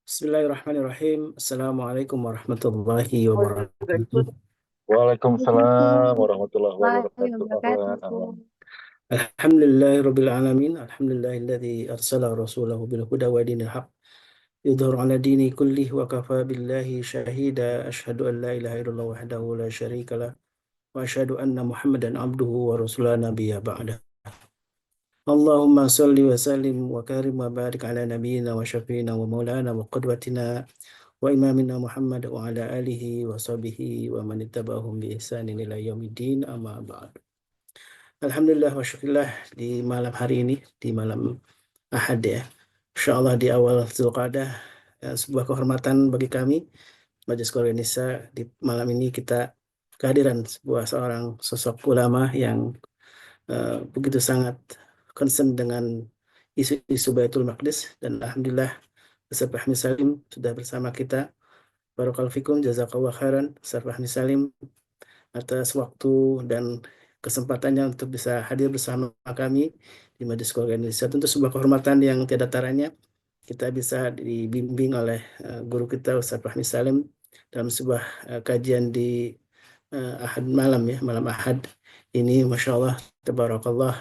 Bismillahirrahmanirrahim. Assalamualaikum warahmatullahi wabarakatuh. Waalaikumsalam warahmatullahi Warahmatullahi wabarakatuh. Ahlan, wabarakatuh. ahlan. Alhamdulillahirabbil alamin. Alhamdulillahilladzi arsala rasulahu bil huda wa dinil haq. Yudhhiru 'ala dini kullih wa kafa billahi syahida. Asyhadu an la ilaha illallah wahdahu la syarika lah wa asyhadu anna Muhammadan abduhu wa rasuluhu nabiyya ba'da. Allahumma salli wa sallim wa karim wa barik ala nabiyyina wa syafiina wa maulana wa qudwatina wa imamina Muhammad wa ala alihi wa sahbihi wa man ittaba'ahum bi ihsanin ila yaumiddin amma ba'd. Alhamdulillah wa syukurillah di malam hari ini, di malam Ahad ya. Insyaallah di awal Zulqa'dah, sebuah kehormatan bagi kami Majelis Keluarga Indonesia di malam ini kita kehadiran sebuah seorang sosok ulama yang begitu sangat concern dengan isu-isu Baitul Maqdis, dan alhamdulillah Ustaz Fahmi Salim sudah bersama kita. Barakallahu fikum, jazakallah khairan Ustaz Fahmi Salim atas waktu dan kesempatannya untuk bisa hadir bersama kami di Majelis Keluarga Indonesia. Tentu sebuah kehormatan yang tiada taranya kita bisa dibimbing oleh guru kita Ustaz Fahmi Salim dalam sebuah kajian di Ahad malam ya, malam Ahad ini, Masya Allah, tabarakallah,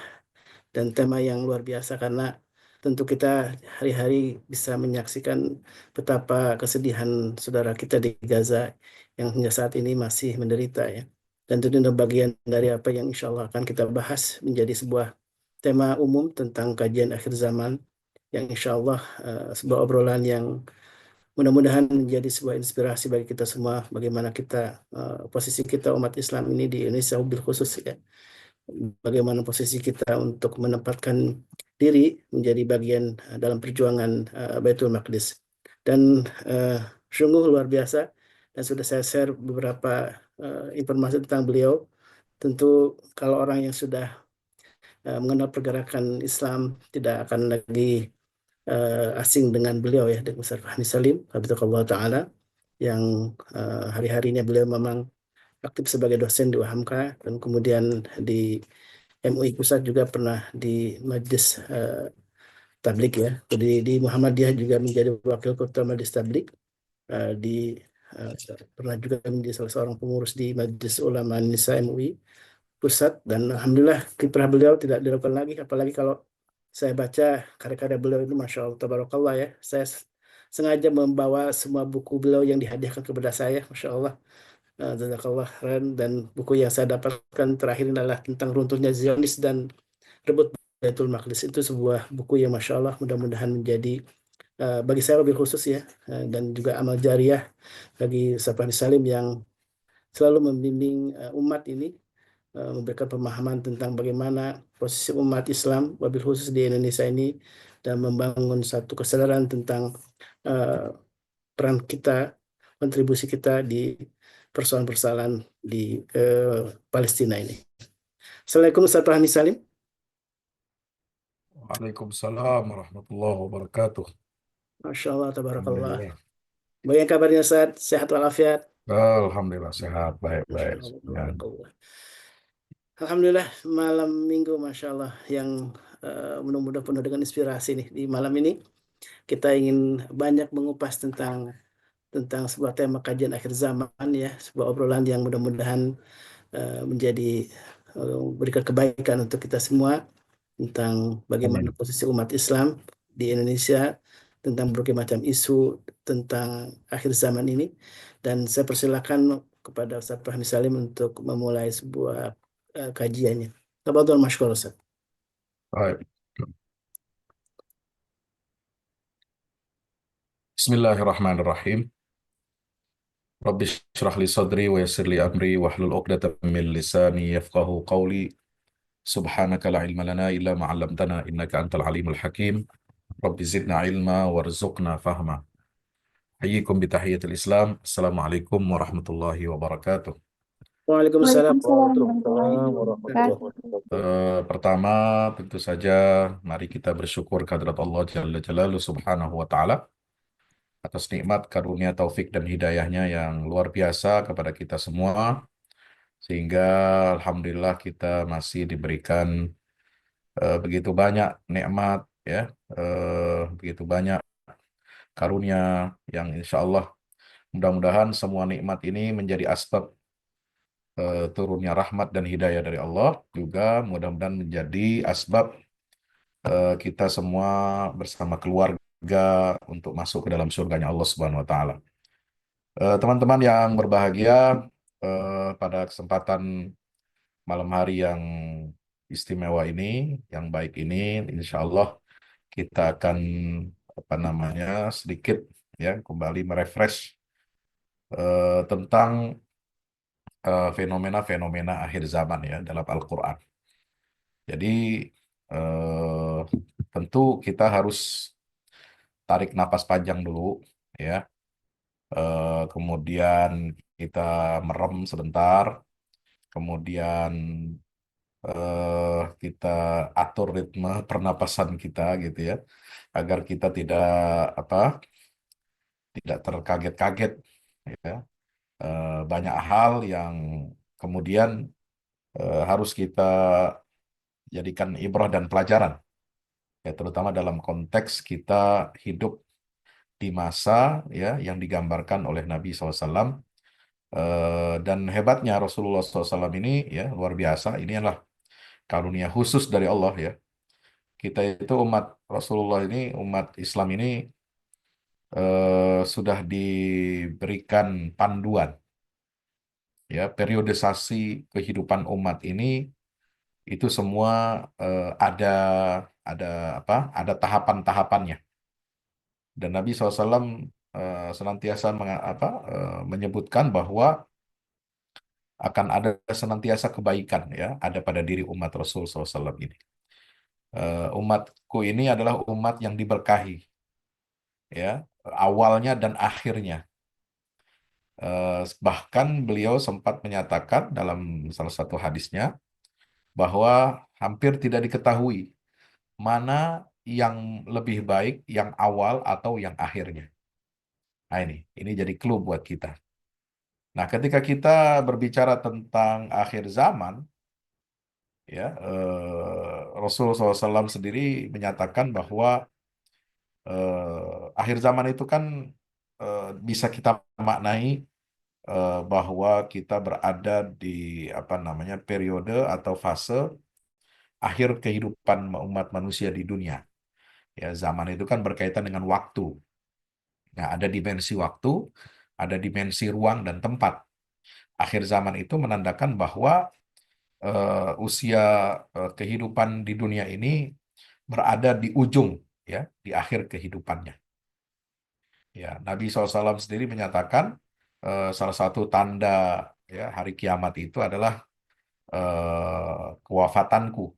dan tema yang luar biasa karena tentu kita hari-hari bisa menyaksikan betapa kesedihan saudara kita di Gaza yang hingga saat ini masih menderita ya. Dan itu adalah bagian dari apa yang insya Allah akan kita bahas menjadi sebuah tema umum tentang kajian akhir zaman yang insya Allah sebuah obrolan yang mudah-mudahan menjadi sebuah inspirasi bagi kita semua bagaimana kita posisi kita umat Islam ini di Indonesia bil khusus ya, bagaimana posisi kita untuk menempatkan diri menjadi bagian dalam perjuangan Baitul Maqdis. Dan sungguh luar biasa, dan sudah saya share beberapa informasi tentang beliau. Tentu kalau orang yang sudah mengenal pergerakan Islam tidak akan lagi asing dengan beliau ya, dengan Ustaz Fahmi Salim, Habibullah Ta'ala, yang hari-harinya beliau memang aktif sebagai dosen di UHAMKA dan kemudian di MUI Pusat, juga pernah di Majelis Tablik ya. Di Muhammadiyah juga menjadi wakil ketua Majelis Tablik, di eh, pernah juga menjadi salah seorang pengurus di Majelis Ulama Indonesia MUI Pusat, dan alhamdulillah kiprah beliau tidak dilakukan lagi, apalagi kalau saya baca karya-karya beliau itu Masya Allah tabarakallah ya. Saya sengaja membawa semua buku beliau yang dihadiahkan kepada saya, Masya Allah. Jazakallah khairan. Dan buku yang saya dapatkan terakhir adalah tentang runtuhnya Zionis dan rebut Baitul Maqdis. Itu sebuah buku yang Masya Allah mudah-mudahan menjadi bagi saya lebih khusus ya, dan juga amal jariah bagi Safari Salim yang selalu membimbing umat ini, memberikan pemahaman tentang bagaimana posisi umat Islam wabil khusus di Indonesia ini, dan membangun satu kesadaran tentang uh, peran kita, kontribusi kita di persoalan-persoalan di Palestina ini. Assalamualaikum Ustaz Fahmi Salim. Waalaikumsalam warahmatullahi wabarakatuh. Masya Allah, tabarakallah. Alhamdulillah. Bagaimana kabarnya Ustaz? Sehat walafiat? Alhamdulillah sehat, Masya baik-baik. Allah, Ya. tabarakallah. Alhamdulillah, malam minggu Masya Allah yang mudah-mudahan penuh dengan inspirasi nih. Di malam ini kita ingin banyak mengupas tentang sebuah tema kajian akhir zaman ya, sebuah obrolan yang mudah-mudahan menjadi berikan kebaikan untuk kita semua tentang bagaimana Amin. posisi umat Islam di Indonesia, tentang berbagai macam isu tentang akhir zaman ini. Dan saya persilakan kepada Ustaz Fahmi Salim untuk memulai sebuah kajiannya. Tafadhol masykur Ustaz. Baik. Bismillahirrahmanirrahim. Rabbi syrah li sadri wa yassir li amri wahlul 'uqdatam min lisani yafqahu qawli. Subhanaka la ilma lana illa ma 'allamtana innaka antal alimul hakim. Rabbi zidna ilma warzuqna fahma. Hayyikum bi tahiyatil Islam. Assalamualaikum warahmatullahi wabarakatuh. Waalaikumsalam Waalaikumsalam warahmatullahi warahmatullahi wabarakatuh. Warahmatullahi wabarakatuh. wabarakatuh. Pertama, tentu saja mari kita bersyukur kehadirat Allah Jalla Jalaluhu Subhanahu wa Ta'ala atas nikmat, karunia, taufik, dan hidayahnya yang luar biasa kepada kita semua, sehingga Alhamdulillah kita masih diberikan begitu banyak nikmat, ya, begitu banyak karunia yang insya Allah mudah-mudahan semua nikmat ini menjadi asbab turunnya rahmat dan hidayah dari Allah, juga mudah-mudahan menjadi asbab kita semua bersama keluarga untuk masuk ke dalam surganya Allah Subhanahu wa taala. Teman-teman yang berbahagia, pada kesempatan malam hari yang istimewa ini, yang baik ini, insya Allah kita akan sedikit ya kembali merefresh tentang fenomena-fenomena akhir zaman ya dalam Al-Quran. Jadi eh, tentu kita harus tarik napas panjang dulu ya. Kemudian kita merem sebentar, kemudian kita atur ritme pernapasan kita gitu ya, agar kita tidak apa tidak terkaget-kaget ya. Banyak hal yang kemudian harus kita jadikan ibrah dan pelajaran ya, terutama dalam konteks kita hidup di masa ya yang digambarkan oleh Nabi SAW. Dan hebatnya Rasulullah SAW ini ya luar biasa. Ini adalah karunia khusus dari Allah ya. Kita itu umat Rasulullah ini, umat Islam ini sudah diberikan panduan ya, periodisasi kehidupan umat ini itu semua ada ada tahapan-tahapannya. Dan Nabi SAW senantiasa menyebutkan bahwa akan ada senantiasa kebaikan ya ada pada diri umat Rasul SAW ini. Umatku ini adalah umat yang diberkahi ya, awalnya dan akhirnya. Bahkan beliau sempat menyatakan dalam salah satu hadisnya bahwa hampir tidak diketahui mana yang lebih baik, yang awal atau yang akhirnya. Nah ini jadi clue buat kita. Nah, ketika kita berbicara tentang akhir zaman, ya Rasulullah SAW sendiri menyatakan bahwa akhir zaman itu kan bisa kita maknai bahwa kita berada di periode atau fase akhir kehidupan umat manusia di dunia. Ya, zaman itu kan berkaitan dengan waktu. Nah, ada dimensi waktu, ada dimensi ruang dan tempat. Akhir zaman itu menandakan bahwa usia kehidupan di dunia ini berada di ujung, ya, di akhir kehidupannya. Ya, Nabi SAW sendiri menyatakan salah satu tanda ya hari kiamat itu adalah kewafatanku.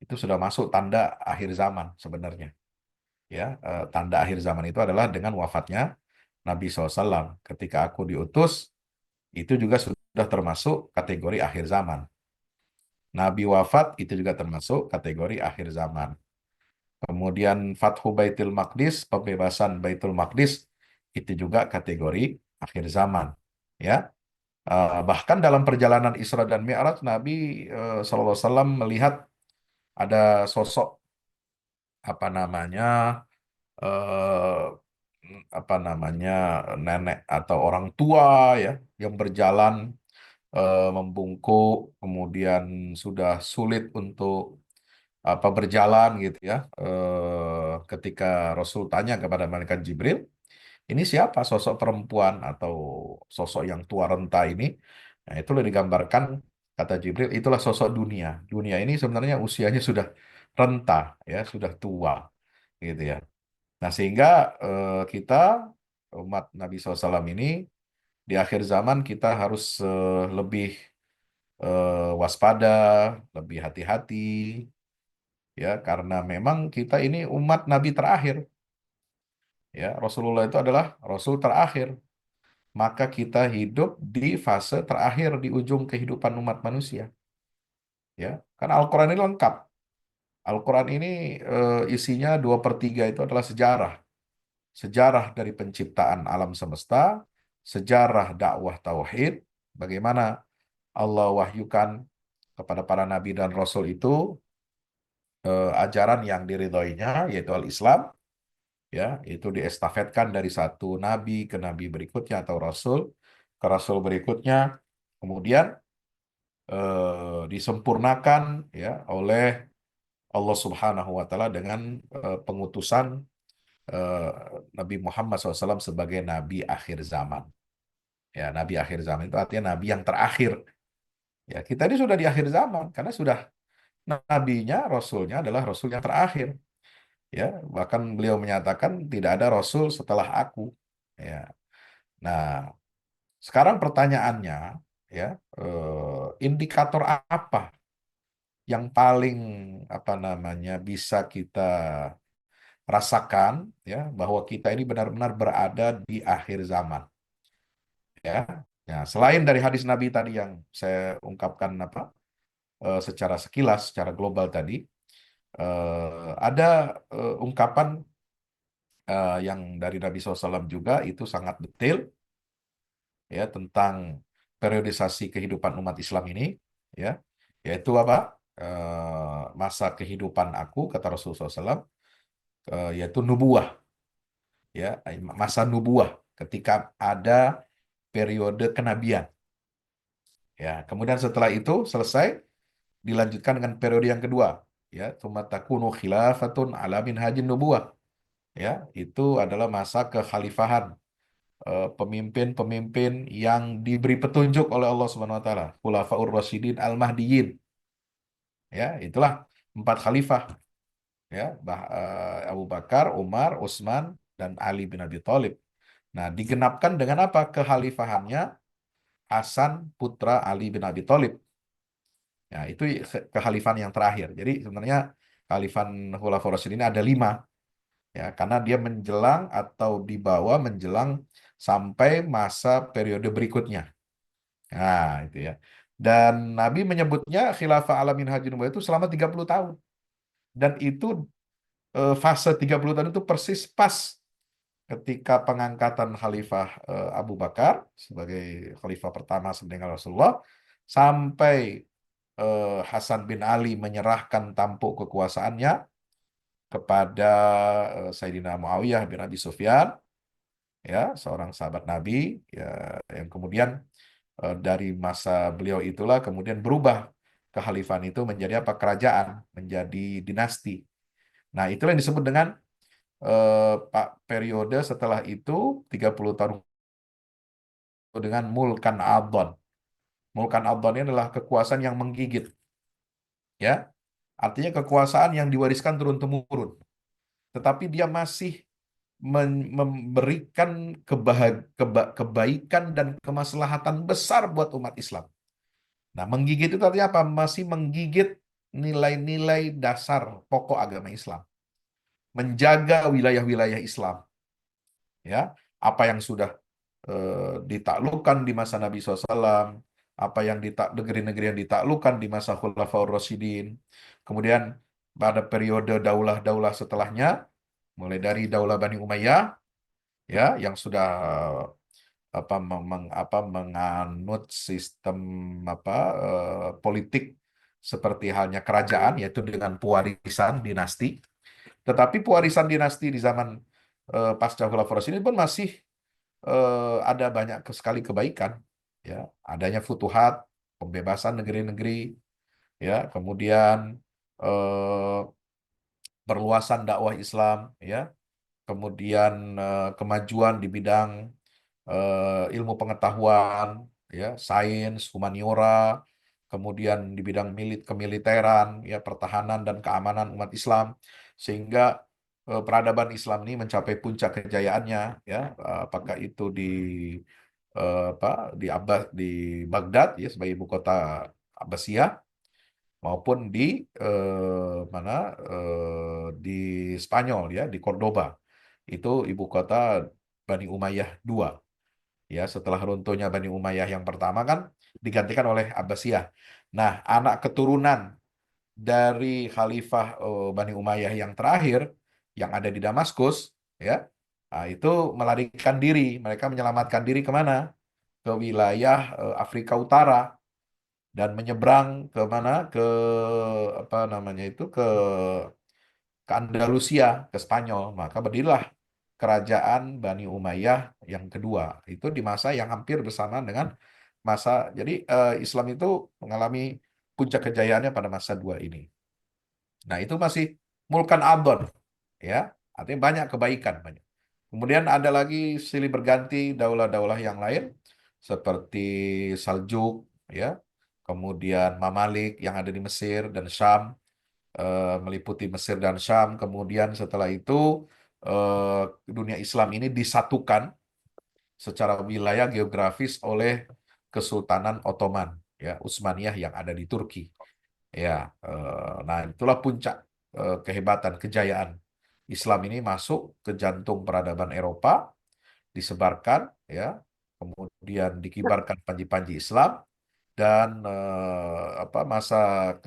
Itu sudah masuk tanda akhir zaman sebenarnya. Ya, tanda akhir zaman itu adalah dengan wafatnya Nabi SAW. Ketika aku diutus, itu juga sudah termasuk kategori akhir zaman. Nabi wafat, itu juga termasuk kategori akhir zaman. Kemudian Fathu Baitul Maqdis, pembebasan Baitul Maqdis, itu juga kategori akhir zaman. Ya, bahkan dalam perjalanan Isra dan Mi'raj, Nabi SAW melihat ada sosok apa namanya eh, nenek atau orang tua ya yang berjalan membungkuk, kemudian sudah sulit untuk berjalan gitu ya. Ketika Rasul tanya kepada malaikat Jibril, ini siapa sosok perempuan atau sosok yang tua renta ini? Nah, itulah digambarkan kata Jibril, itulah sosok dunia. Dunia ini sebenarnya usianya sudah renta ya, sudah tua gitu ya. Nah, sehingga kita umat Nabi SAW ini di akhir zaman kita harus lebih waspada, lebih hati-hati ya, karena memang kita ini umat Nabi terakhir. Ya, Rasulullah itu adalah Rasul terakhir. Maka kita hidup di fase terakhir di ujung kehidupan umat manusia. Ya, karena Al-Quran ini lengkap. Al-Quran ini isinya 2/3 itu adalah sejarah. Sejarah dari penciptaan alam semesta, sejarah dakwah tauhid, bagaimana Allah wahyukan kepada para nabi dan rasul itu ajaran yang diridhoinya, yaitu al-Islam, ya, itu diestafetkan dari satu nabi ke nabi berikutnya atau rasul ke rasul berikutnya, kemudian disempurnakan ya oleh Allah Subhanahu wa taala dengan pengutusan eh, Nabi Muhammad SAW sebagai nabi akhir zaman. Ya, nabi akhir zaman itu artinya nabi yang terakhir. Ya, kita ini sudah di akhir zaman karena sudah nabinya, rasulnya adalah rasul yang terakhir. Ya, bahkan beliau menyatakan tidak ada rasul setelah aku. Ya. Nah, sekarang pertanyaannya, ya, indikator apa yang paling apa namanya bisa kita rasakan ya bahwa kita ini benar-benar berada di akhir zaman, ya. Ya, selain dari hadis Nabi tadi yang saya ungkapkan secara sekilas, secara global tadi, ada ungkapan yang dari Nabi SAW juga itu sangat detail ya tentang periodisasi kehidupan umat Islam ini, ya, yaitu apa? Masa kehidupan aku, kata Rasulullah SAW, yaitu nubuah, ya, masa nubuah ketika ada periode kenabian. Ya, kemudian setelah itu selesai dilanjutkan dengan periode yang kedua, ya, tsumma takunu khilafatun ala minhajin nubuwah. Ya, itu adalah masa kekhalifahan, pemimpin-pemimpin yang diberi petunjuk oleh Allah Subhanahu wa taala, Khulafaur Rasyidin Al-Mahdiyyin. Ya, itulah 4 khalifah, ya, Abu Bakar, Umar, Utsman, dan Ali bin Abi Thalib. Nah, digenapkan dengan apa kekhalifahannya? Hasan putra Ali bin Abi Thalib. Ya, itu kehalifan yang terakhir. Jadi sebenarnya khalifan Khulafaur Rasyidin ini ada 5, ya, karena dia menjelang atau dibawa menjelang sampai masa periode berikutnya. Nah, itu ya. Dan Nabi menyebutnya khilafah ala minhajun nubuwah itu selama 30 tahun. Dan itu fase 30 tahun itu persis pas ketika pengangkatan Khalifah Abu Bakar sebagai khalifah pertama sepeninggal Rasulullah sampai Hasan bin Ali menyerahkan tampuk kekuasaannya kepada Sayyidina Muawiyah bin Abi Sufyan, ya, seorang sahabat Nabi, ya, yang kemudian dari masa beliau itulah kemudian berubah kekhalifahan itu menjadi apa? Kerajaan, menjadi dinasti. Nah, itulah yang disebut dengan Pak periode setelah itu 30 tahun dengan Mulkan Adhan. Mulkan Adhan ini adalah kekuasaan yang menggigit, ya. Artinya kekuasaan yang diwariskan turun-temurun, tetapi dia masih memberikan kebaikan dan kemaslahatan besar buat umat Islam. Nah, menggigit itu artinya apa? Masih menggigit nilai-nilai dasar pokok agama Islam. Menjaga wilayah-wilayah Islam. Ya, apa yang sudah ditaklukkan di masa Nabi SAW, apa yang negeri-negeri yang ditaklukkan di masa Khulafaur Rasyidin. Kemudian pada periode daulah-daulah setelahnya, mulai dari Daulah Bani Umayyah, ya, yang sudah menganut sistem politik seperti halnya kerajaan, yaitu dengan pewarisan dinasti. Tetapi pewarisan dinasti di zaman pasca Khulafaur Rasyidin pun masih ada banyak sekali kebaikan, ya, adanya futuhat, pembebasan negeri-negeri, ya, kemudian eh, perluasan dakwah Islam, ya, kemudian kemajuan di bidang ilmu pengetahuan, ya, sains, humaniora, kemudian di bidang kemiliteran, ya, pertahanan dan keamanan umat Islam, sehingga peradaban Islam ini mencapai puncak kejayaannya, ya, apakah itu di Baghdad, ya, sebagai ibu kota Abbasiyah, maupun di mana di Spanyol, ya, di Cordoba, itu ibu kota Bani Umayyah II. Ya, setelah runtuhnya Bani Umayyah yang pertama kan digantikan oleh Abbasiyah. Nah, anak keturunan dari Khalifah Bani Umayyah yang terakhir yang ada di Damaskus, ya, nah, itu melarikan diri. Mereka menyelamatkan diri kemana? Ke wilayah Afrika Utara dan menyeberang ke mana? Ke apa namanya itu ke Andalusia, ke Spanyol. Maka berdirilah kerajaan Bani Umayyah yang kedua. Itu di masa yang hampir bersamaan dengan masa. Jadi Islam itu mengalami puncak kejayaannya pada masa dua ini. Nah, itu masih Mulkan Adon, ya, artinya banyak kebaikan banyak. Kemudian ada lagi silih berganti daulah-daulah yang lain seperti Saljuk, ya, kemudian Mamalik yang ada di Mesir dan Syam, meliputi Mesir dan Syam. Kemudian setelah itu eh, dunia Islam ini disatukan secara wilayah geografis oleh Kesultanan Ottoman, ya, Utsmaniyah yang ada di Turki. Ya, nah itulah puncak kehebatan, kejayaan Islam ini masuk ke jantung peradaban Eropa, disebarkan, ya, kemudian dikibarkan panji-panji Islam dan masa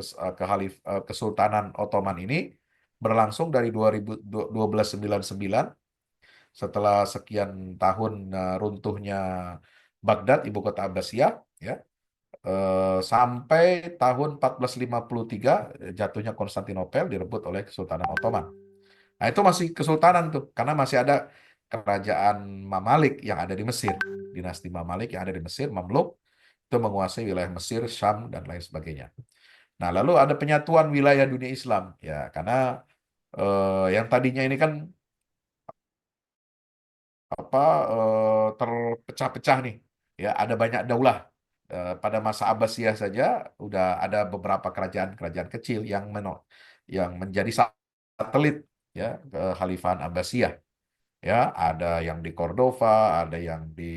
Kesultanan Ottoman ini berlangsung dari 1299 setelah sekian tahun runtuhnya Baghdad, ibu kota Abbasiyah, ya, sampai tahun 1453 jatuhnya Konstantinopel direbut oleh Kesultanan Ottoman. Nah, itu masih kesultanan tuh, karena masih ada kerajaan Mamalik yang ada di Mesir. Dinasti Mamalik yang ada di Mesir, Mamluk, itu menguasai wilayah Mesir, Syam, dan lain sebagainya. Nah, lalu ada penyatuan wilayah dunia Islam, ya, karena yang tadinya ini kan apa terpecah-pecah nih, ya, ada banyak daulah. Pada masa Abbasiyah saja udah ada beberapa kerajaan-kerajaan kecil yang menjadi satelit, ya, Kekhalifahan Abbasiyah, ya, ada yang di Cordova, ada yang di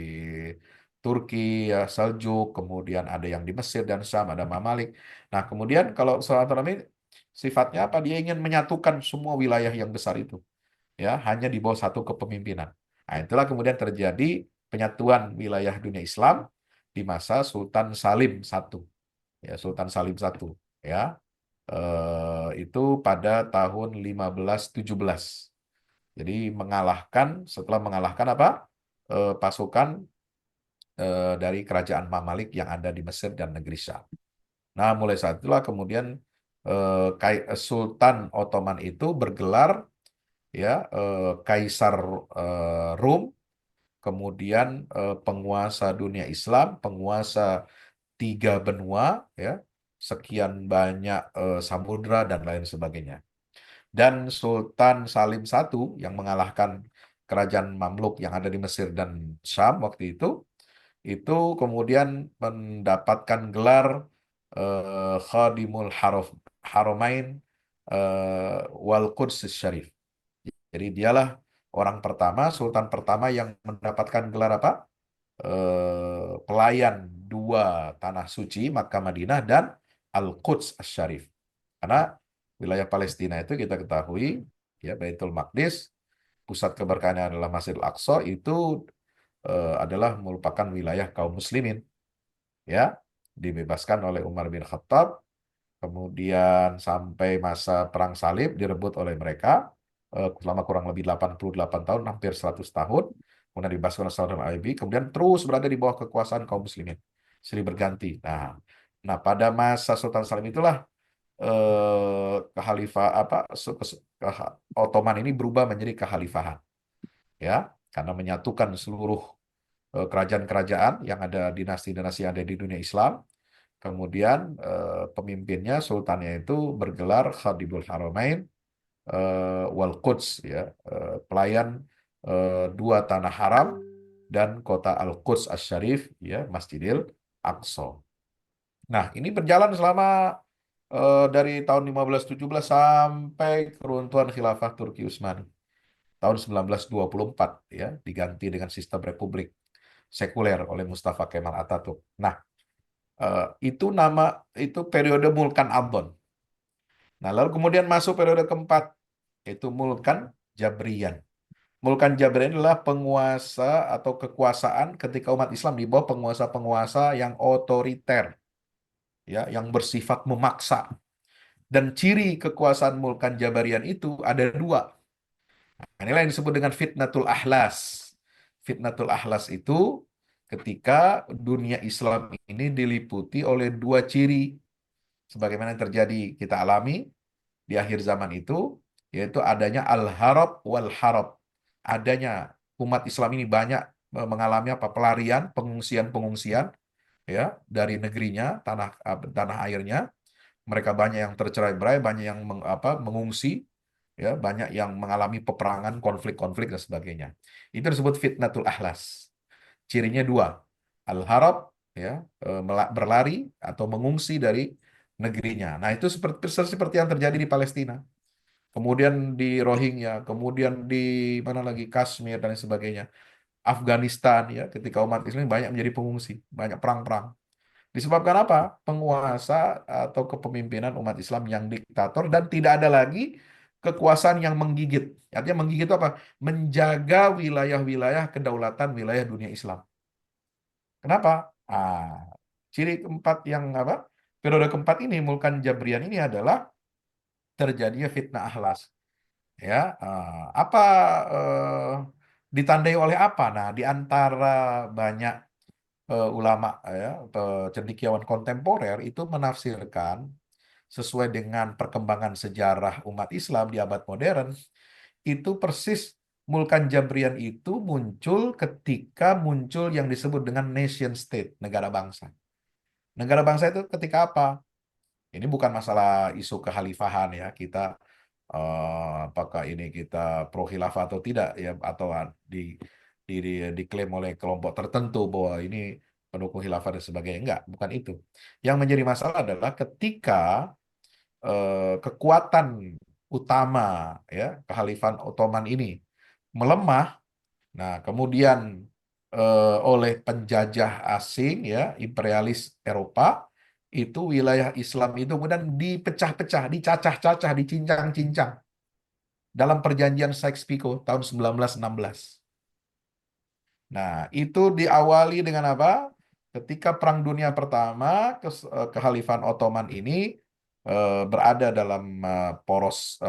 Turki, ya, Seljuk, kemudian ada yang di Mesir dan Syam, ada Mamalik. Nah, kemudian kalau Sultan ini sifatnya apa? Dia ingin menyatukan semua wilayah yang besar itu, ya, hanya di bawah satu kepemimpinan. Nah, itulah kemudian terjadi penyatuan wilayah dunia Islam di masa Sultan Salim I, ya, Sultan Salim I, ya, itu pada tahun 1517. Jadi setelah mengalahkan apa? Pasukan dari kerajaan Mamalik yang ada di Mesir dan negeri Syam. Nah, mulai saat itulah kemudian Sultan Ottoman itu bergelar, ya, Kaisar Rum, kemudian penguasa dunia Islam, penguasa 3 benua, ya, sekian banyak samudra dan lain sebagainya. Dan Sultan Salim I yang mengalahkan kerajaan Mamluk yang ada di Mesir dan Syam waktu itu kemudian mendapatkan gelar Khadimul Haramain wal Quds Syarif. Jadi dialah orang pertama, sultan pertama yang mendapatkan gelar apa? Pelayan dua tanah suci, Makkah Madinah dan Al-Quds Asy-Syarif. Karena wilayah Palestina itu kita ketahui, ya, Baitul Maqdis, pusat keberkahannya adalah Masjidil Aqsa, itu adalah merupakan wilayah kaum muslimin, ya, dibebaskan oleh Umar bin Khattab, kemudian sampai masa Perang Salib direbut oleh mereka selama kurang lebih 88 tahun, hampir 100 tahun, kemudian dibebaskan oleh Saddam Aibi, kemudian terus berada di bawah kekuasaan kaum muslimin, silih berganti. Nah, pada masa Sultan Salim itulah kekhalifah Ottoman ini berubah menjadi kekhalifahan, ya, karena menyatukan seluruh kerajaan-kerajaan yang ada, dinasti-dinasti yang ada di dunia Islam. Kemudian pemimpinnya, sultannya itu bergelar Khadimul Haramain wal Quds, ya, pelayan dua tanah haram dan kota Al-Quds Asy-Syarif, ya, Masjidil Aqsa. Nah, ini berjalan selama dari tahun 1517 sampai keruntuhan Khilafah Turki Utsmani tahun 1924, ya, diganti dengan sistem republik sekuler oleh Mustafa Kemal Atatürk. Nah, itu periode Mulkan Adon. Nah, lalu kemudian masuk periode keempat, yaitu Mulkan Jabriyan. Mulkan Jabriyan adalah penguasa atau kekuasaan ketika umat Islam di bawah penguasa-penguasa yang otoriter, ya, yang bersifat memaksa. Dan ciri kekuasaan Mulkan Jabriyan itu ada dua. Nah, inilah yang disebut dengan Fitnatul Ahlas. Fitnatul Ahlas itu ketika dunia Islam ini diliputi oleh dua ciri, sebagaimana yang terjadi kita alami di akhir zaman itu, yaitu adanya al-harab wal-harab. adanya umat Islam ini banyak mengalami apa pelarian, pengungsian ya dari negerinya, tanah airnya. Mereka banyak yang tercerai-berai, banyak yang mengungsi, ya, banyak yang mengalami peperangan, konflik-konflik dan sebagainya. Itu disebut fitnatul ahlas. Cirinya dua, al-harab, ya, berlari atau mengungsi dari negerinya. Nah, itu seperti yang terjadi di Palestina. Kemudian di Rohingya, kemudian di mana lagi, Kashmir dan sebagainya. Afghanistan, ya, ketika umat Islam banyak menjadi pengungsi, banyak perang-perang. Disebabkan apa? Penguasa atau kepemimpinan umat Islam yang diktator dan tidak ada lagi kekuasaan yang menggigit. Artinya menggigit itu apa? Menjaga wilayah-wilayah kedaulatan wilayah dunia Islam. Kenapa? Ciri keempat yang apa? Periode keempat ini, Mulkan Jabrian ini adalah terjadinya fitnah ahlas. Ya, apa eh, ditandai oleh apa? Nah, di antara banyak ulama, ya, cendekiawan kontemporer itu menafsirkan sesuai dengan perkembangan sejarah umat Islam di abad modern, itu persis Mulkan Jabrian itu muncul ketika muncul yang disebut dengan nation state, negara bangsa. Negara bangsa itu ketika apa? Ini bukan masalah isu kekhalifahan, ya. Kita apakah ini kita pro khilafah atau tidak, ya, atau di, diklaim oleh kelompok tertentu bahwa ini pendukung khilafah dan sebagainya. Enggak, bukan itu. Yang menjadi masalah adalah ketika kekuatan utama, ya, Kekhalifan Ottoman ini melemah. Nah, kemudian oleh penjajah asing, ya, imperialis Eropa, itu wilayah Islam itu kemudian dipecah-pecah, dicacah-cacah, dicincang-cincang dalam perjanjian Sykes-Picot tahun 1916. Nah, itu diawali dengan apa? Ketika Perang Dunia Pertama, Kekhalifan Ottoman ini berada dalam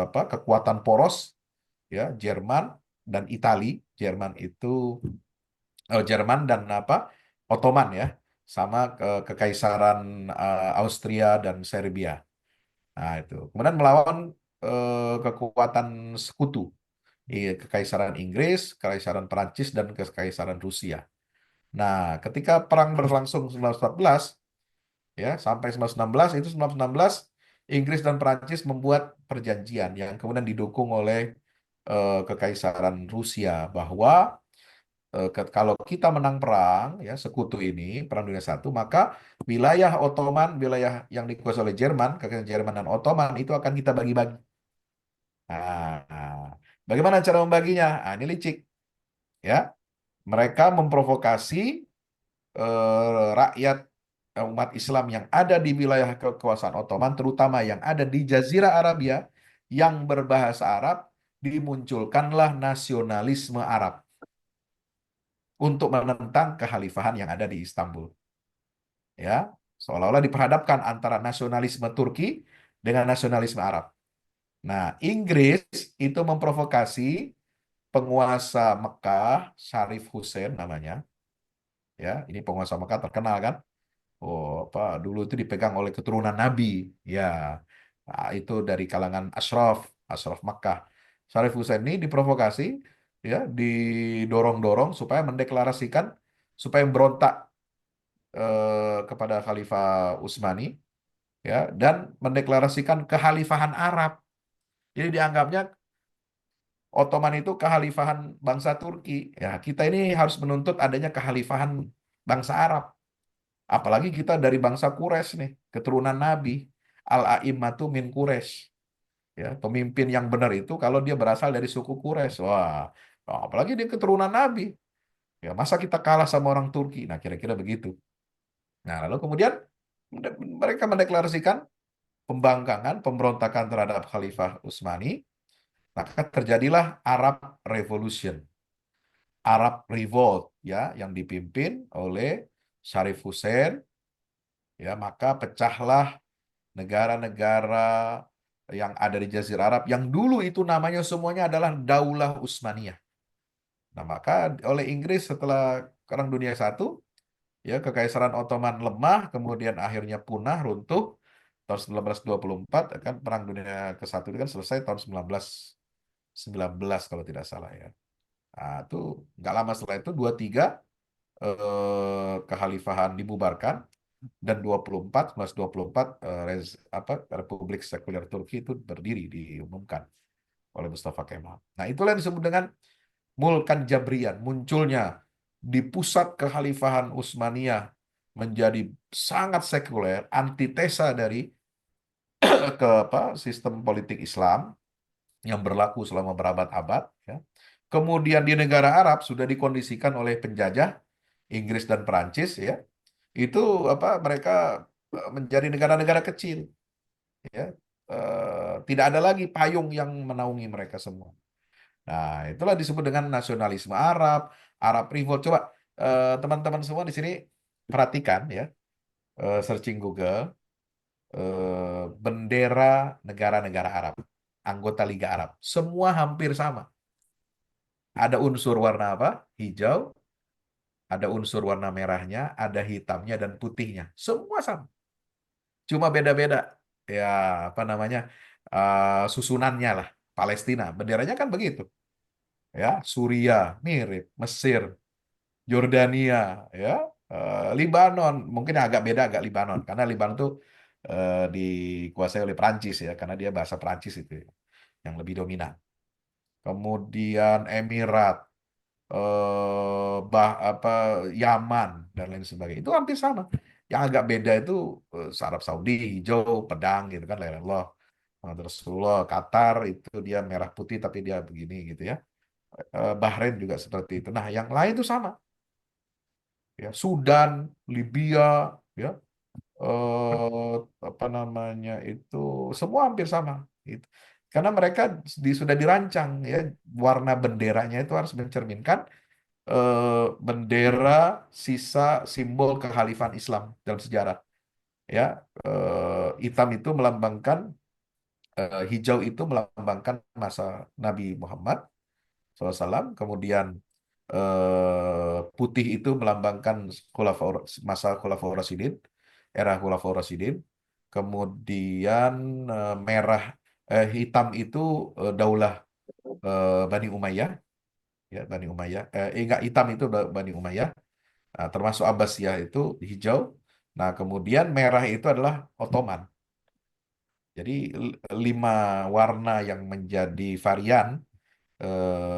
kekuatan poros, ya, Jerman dan Itali. Jerman dan Ottoman, ya, sama Kekaisaran Austria dan Serbia. Nah, itu kemudian melawan kekuatan sekutu, Kekaisaran Inggris, Kekaisaran Perancis, dan Kekaisaran Rusia. Nah, ketika perang berlangsung 1914, ya, sampai 1916, itu 1916 Inggris dan Perancis membuat perjanjian yang kemudian didukung oleh Kekaisaran Rusia bahwa kalau kita menang perang, ya, sekutu ini, Perang Dunia I, maka wilayah Ottoman, wilayah yang dikuasai oleh Jerman, Kekaisaran Jerman dan Ottoman itu akan kita bagi-bagi. Nah, bagaimana cara membaginya? Ini licik, ya. Mereka memprovokasi rakyat umat Islam yang ada di wilayah kekuasaan Ottoman, terutama yang ada di Jazirah Arabia yang berbahasa Arab, dimunculkanlah nasionalisme Arab untuk menentang kekhalifahan yang ada di Istanbul. Ya, seolah-olah diperhadapkan antara nasionalisme Turki dengan nasionalisme Arab. Nah, Inggris itu memprovokasi penguasa Mekah, Syarif Hussein namanya. Ya, ini penguasa Mekah terkenal kan? Oh, dulu itu dipegang oleh keturunan Nabi. Ya, itu dari kalangan Ashraf Makkah. Syarif Hussein ini diprovokasi, ya, didorong-dorong supaya mendeklarasikan, supaya berontak kepada Khalifah Utsmani, ya, dan mendeklarasikan kekhalifahan Arab. Jadi dianggapnya Ottoman itu kekhalifahan bangsa Turki. Ya, kita ini harus menuntut adanya kekhalifahan bangsa Arab. Apalagi kita dari bangsa Quraisy nih, keturunan Nabi. Al-a'immatu min Quraisy. Ya, pemimpin yang benar itu kalau dia berasal dari suku Quraisy. Wah, apalagi dia keturunan Nabi. Ya, masa kita kalah sama orang Turki? Nah, kira-kira begitu. Nah, lalu kemudian mereka mendeklarasikan pembangkangan, pemberontakan terhadap Khalifah Utsmani. Maka terjadilah Arab Revolution, Arab Revolt, ya, yang dipimpin oleh Syarif Hussein. Ya, maka pecahlah negara-negara yang ada di Jazirah Arab yang dulu itu namanya semuanya adalah Daulah Utsmaniyah. Nah, maka oleh Inggris setelah Perang Dunia I, ya, Kekaisaran Ottoman lemah, kemudian akhirnya punah, runtuh tahun 1924, kan Perang Dunia ke-1 itu kan selesai tahun 1919 kalau tidak salah, ya. Nah, itu nggak lama setelah itu 23 kekhalifahan dibubarkan dan 1924 Republik Sekuler Turki itu berdiri diumumkan oleh Mustafa Kemal. Nah, itulah yang disebut dengan Mulkan Jabrian, munculnya di pusat kekhalifahan Utsmaniyah menjadi sangat sekuler, antitesa dari sistem politik Islam yang berlaku selama berabad-abad, ya. Kemudian di negara Arab sudah dikondisikan oleh penjajah Inggris dan Perancis, ya. Itu mereka menjadi negara-negara kecil, ya. Tidak ada lagi payung yang menaungi mereka semua. Nah, itulah disebut dengan nasionalisme Arab, Arab Revolt. Coba teman-teman semua di sini perhatikan, ya, searching Google bendera negara-negara Arab, anggota Liga Arab, semua hampir sama. Ada unsur warna apa? Hijau, ada unsur warna merahnya, ada hitamnya dan putihnya. Semua sama. Cuma beda-beda. Ya, susunannya lah. Palestina, benderanya kan begitu. Ya, Suriah mirip, Mesir, Yordania, ya, Libanon, mungkin agak beda agak Libanon, karena Libanon tuh dikuasai oleh Perancis, ya, karena dia bahasa Perancis itu ya, yang lebih dominan. Kemudian Emirat, Yaman dan lain sebagainya itu hampir sama. Yang agak beda itu Arab Saudi hijau pedang gitu kan, la ilaha illallah. Rasulullah, Qatar itu dia merah putih tapi dia begini gitu ya. Bahrain juga seperti itu. Nah, yang lain itu sama. Ya, Sudan, Libya, ya, itu semua hampir sama. Gitu. Karena mereka sudah dirancang, ya, warna benderanya itu harus mencerminkan bendera sisa simbol kekhalifahan Islam dalam sejarah. Ya, hitam itu melambangkan, hijau itu melambangkan masa Nabi Muhammad SAW, kemudian putih itu melambangkan masa Khulafaur Rasyidin, era Khulafaur Rasyidin, kemudian hitam itu Daulah Bani Umayyah, ya, Bani Umayyah, enggak, hitam itu Bani Umayyah, termasuk Abbasiyah itu hijau, nah kemudian merah itu adalah Ottoman. Jadi 5 warna yang menjadi varian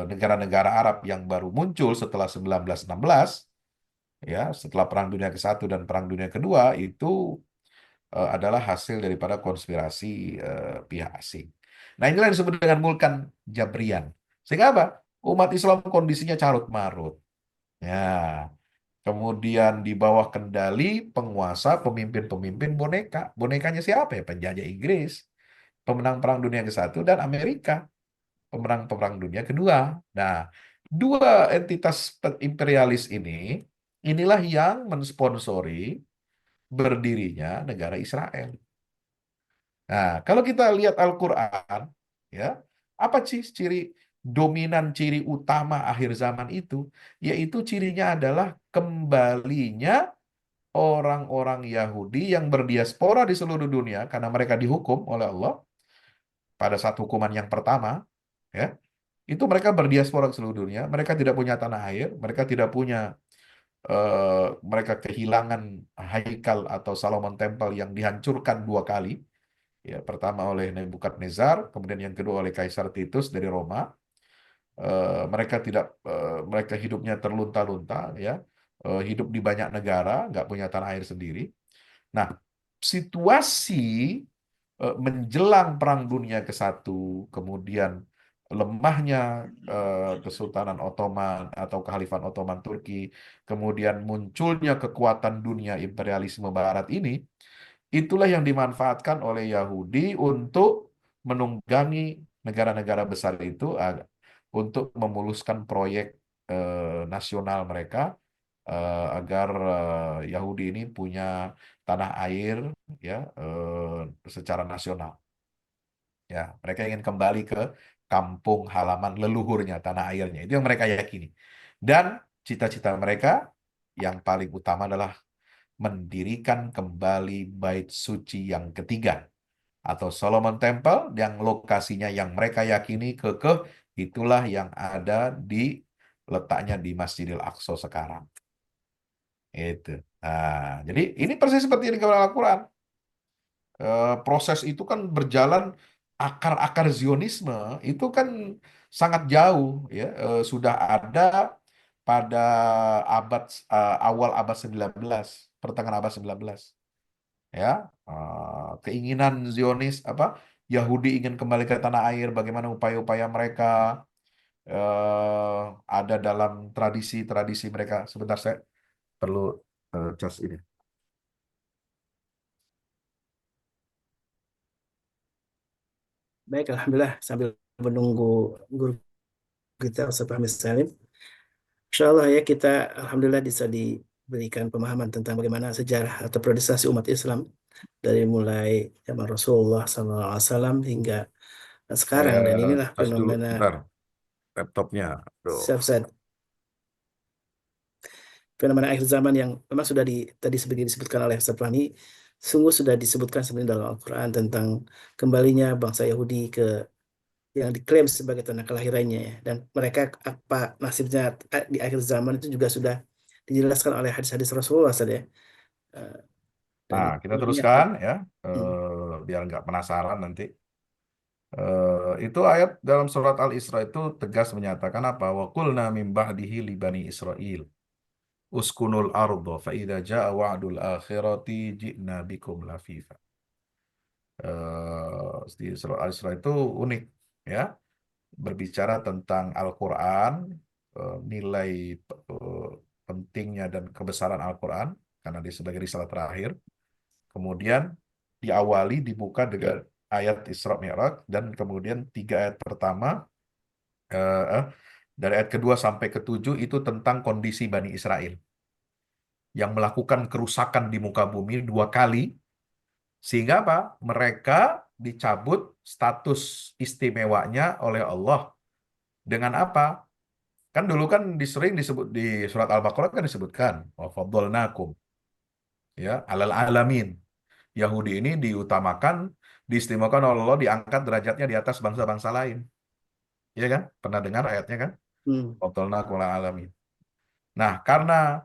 negara-negara Arab yang baru muncul setelah 1916, ya, setelah Perang Dunia ke-1 dan Perang Dunia Kedua itu adalah hasil daripada konspirasi pihak asing. Nah, inilah yang disebut dengan Mulkan Jabrian. Sehingga apa? Umat Islam kondisinya carut marut. Ya, kemudian di bawah kendali penguasa, pemimpin-pemimpin boneka. Bonekanya siapa ya? Penjajah Inggris, pemenang Perang Dunia ke-1 dan Amerika, pemenang Perang Dunia Kedua. Nah, dua entitas imperialis inilah yang mensponsori berdirinya negara Israel. Nah, kalau kita lihat Al-Quran, ya, apa sih ciri utama akhir zaman itu? Yaitu cirinya adalah kembalinya orang-orang Yahudi yang berdiaspora di seluruh dunia karena mereka dihukum oleh Allah pada saat hukuman yang pertama, ya. Itu mereka berdiaspora ke seluruh dunia, mereka tidak punya tanah air, mereka tidak punya mereka kehilangan Haikal atau Solomon Temple yang dihancurkan 2 kali. Ya, pertama oleh Nebukadnezar, kemudian yang kedua oleh Kaisar Titus dari Roma. Mereka hidupnya terlunta-lunta, ya, hidup di banyak negara, nggak punya tanah air sendiri. Nah, situasi menjelang Perang Dunia ke-1, kemudian lemahnya Kesultanan Ottoman atau Kekhalifan Ottoman Turki, kemudian munculnya kekuatan dunia imperialisme Barat ini, itulah yang dimanfaatkan oleh Yahudi untuk menunggangi negara-negara besar itu untuk memuluskan proyek nasional mereka agar Yahudi ini punya tanah air, ya, secara nasional. Ya, mereka ingin kembali ke kampung halaman leluhurnya, tanah airnya. Itu yang mereka yakini. Dan cita-cita mereka yang paling utama adalah mendirikan kembali bait suci yang ketiga atau Solomon Temple yang lokasinya yang mereka yakini kekeh, itulah yang ada di letaknya di Masjidil Aqsa sekarang. Itu. Nah, jadi ini persis seperti yang dikatakan Al-Quran. Proses itu kan berjalan, akar-akar Zionisme itu kan sangat jauh, ya. Sudah ada pada abad awal abad 19, pertengahan abad 19, ya. Keinginan Zionis apa Yahudi ingin kembali ke tanah air, bagaimana upaya-upaya mereka ada dalam tradisi-tradisi mereka. Sebentar, saya perlu cas ini. Baik, alhamdulillah, sambil menunggu guru kita Ustaz Fahmi Salim. Insya Allah ya, kita alhamdulillah bisa diberikan pemahaman tentang bagaimana sejarah atau priorisasi umat Islam dari mulai zaman Rasulullah SAW hingga sekarang, dan Saya inilah cas dulu, fenomena bentar, laptopnya. Aduh. self-said, fenomena akhir zaman yang memang sudah tadi seperti disebutkan oleh Ustaz Fahmi, sungguh sudah disebutkan sebenarnya dalam Al-Quran tentang kembalinya bangsa Yahudi ke yang diklaim sebagai tanah kelahirannya ya. Dan mereka apa nasibnya di akhir zaman itu juga sudah dijelaskan oleh hadis-hadis Rasulullah saja. Dan Nah, kita ini teruskan akan ya, biar nggak penasaran nanti. Itu ayat dalam surat Al-Isra itu tegas menyatakan apa? Wa qulna min ba'dihi li bani Israil uskunul ardo fa idza jaa wa'dul akhirati ji'na bikum lafifa. Di surat Al-Isra itu unik, ya, berbicara tentang Al-Quran, nilai eh, pentingnya dan kebesaran Al-Quran karena dia sebagai risalah terakhir. Kemudian diawali, dibuka dengan ayat Isra Mi'raj, dan kemudian 3 ayat pertama, eh, eh, dari ayat kedua sampai ketujuh itu tentang kondisi Bani Israel yang melakukan kerusakan di muka bumi 2 kali, sehingga apa? Mereka dicabut status istimewanya oleh Allah dengan apa? Kan dulu kan sering disebut di surat Al-Baqarah kan disebutkan wa faddalnakum ya alal alamin. Yahudi ini diutamakan, diistimewakan oleh Allah, diangkat derajatnya di atas bangsa-bangsa lain. Iya kan? Pernah dengar ayatnya kan? hmm, Faddalnakum alal alamin. Nah, karena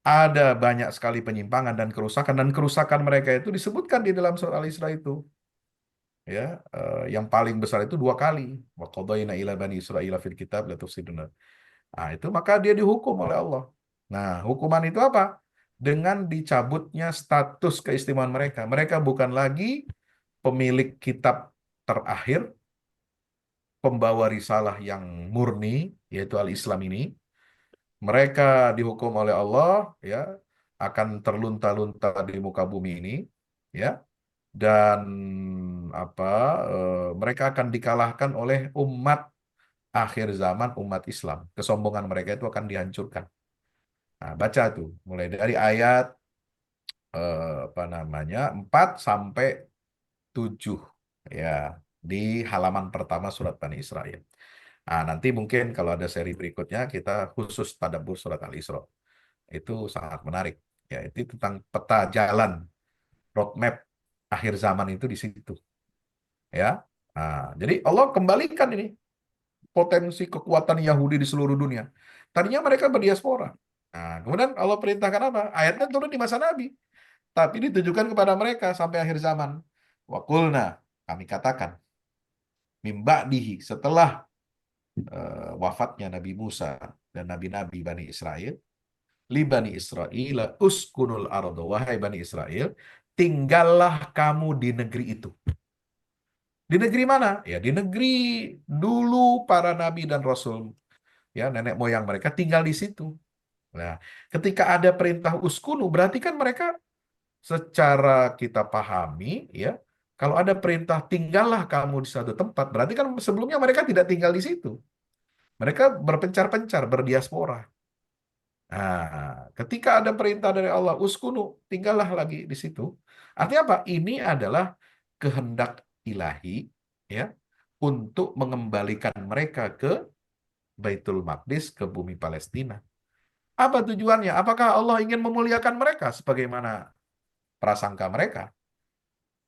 ada banyak sekali penyimpangan dan kerusakan mereka itu disebutkan di dalam surat Al-Isra itu. Ya, yang paling besar itu 2 kali. Wa qadayna ila bani Israila fil kitab la tufsiduna. Nah, itu maka dia dihukum oleh Allah. Nah, hukuman itu apa? Dengan dicabutnya status keistimewaan mereka. Mereka bukan lagi pemilik kitab terakhir, pembawa risalah yang murni, yaitu al-Islam ini. Mereka dihukum oleh Allah, ya, akan terlunta-lunta di muka bumi ini, ya, dan apa? Mereka akan dikalahkan oleh umat akhir zaman, umat Islam. Kesombongan mereka itu akan dihancurkan. Nah, baca tuh mulai dari ayat apa namanya 4 sampai 7 ya, di halaman pertama surat Bani Israel. Nah, nanti mungkin kalau ada seri berikutnya kita khusus tadabbur surat Al-Isra. Itu sangat menarik. Ya, itu tentang peta jalan, roadmap akhir zaman itu di situ. Ya. Nah, jadi Allah kembalikan ini potensi kekuatan Yahudi di seluruh dunia. Tadinya mereka berdiaspora. Nah, kemudian Allah perintahkan apa? Ayatnya turun di masa Nabi, tapi ditujukan kepada mereka sampai akhir zaman. Wa qulna, kami katakan, mim setelah wafatnya Nabi Musa dan nabi-nabi Bani Israel, li Bani Israel uskunul ardo, wahai Bani Israel, tinggallah kamu di negeri itu. Di negeri mana? Ya, di negeri dulu para nabi dan rasul, ya, nenek moyang mereka tinggal di situ. Nah, ketika ada perintah uskunu, berarti kan mereka secara kita pahami, ya, kalau ada perintah tinggallah kamu di satu tempat, berarti kan sebelumnya mereka tidak tinggal di situ. Mereka berpencar-pencar, berdiaspora. Nah, ketika ada perintah dari Allah, uskunu, tinggallah lagi di situ. Artinya apa? Ini adalah kehendak ilahi, ya, untuk mengembalikan mereka ke Baitul Maqdis, ke bumi Palestina. Apa tujuannya? Apakah Allah ingin memuliakan mereka sebagaimana prasangka mereka?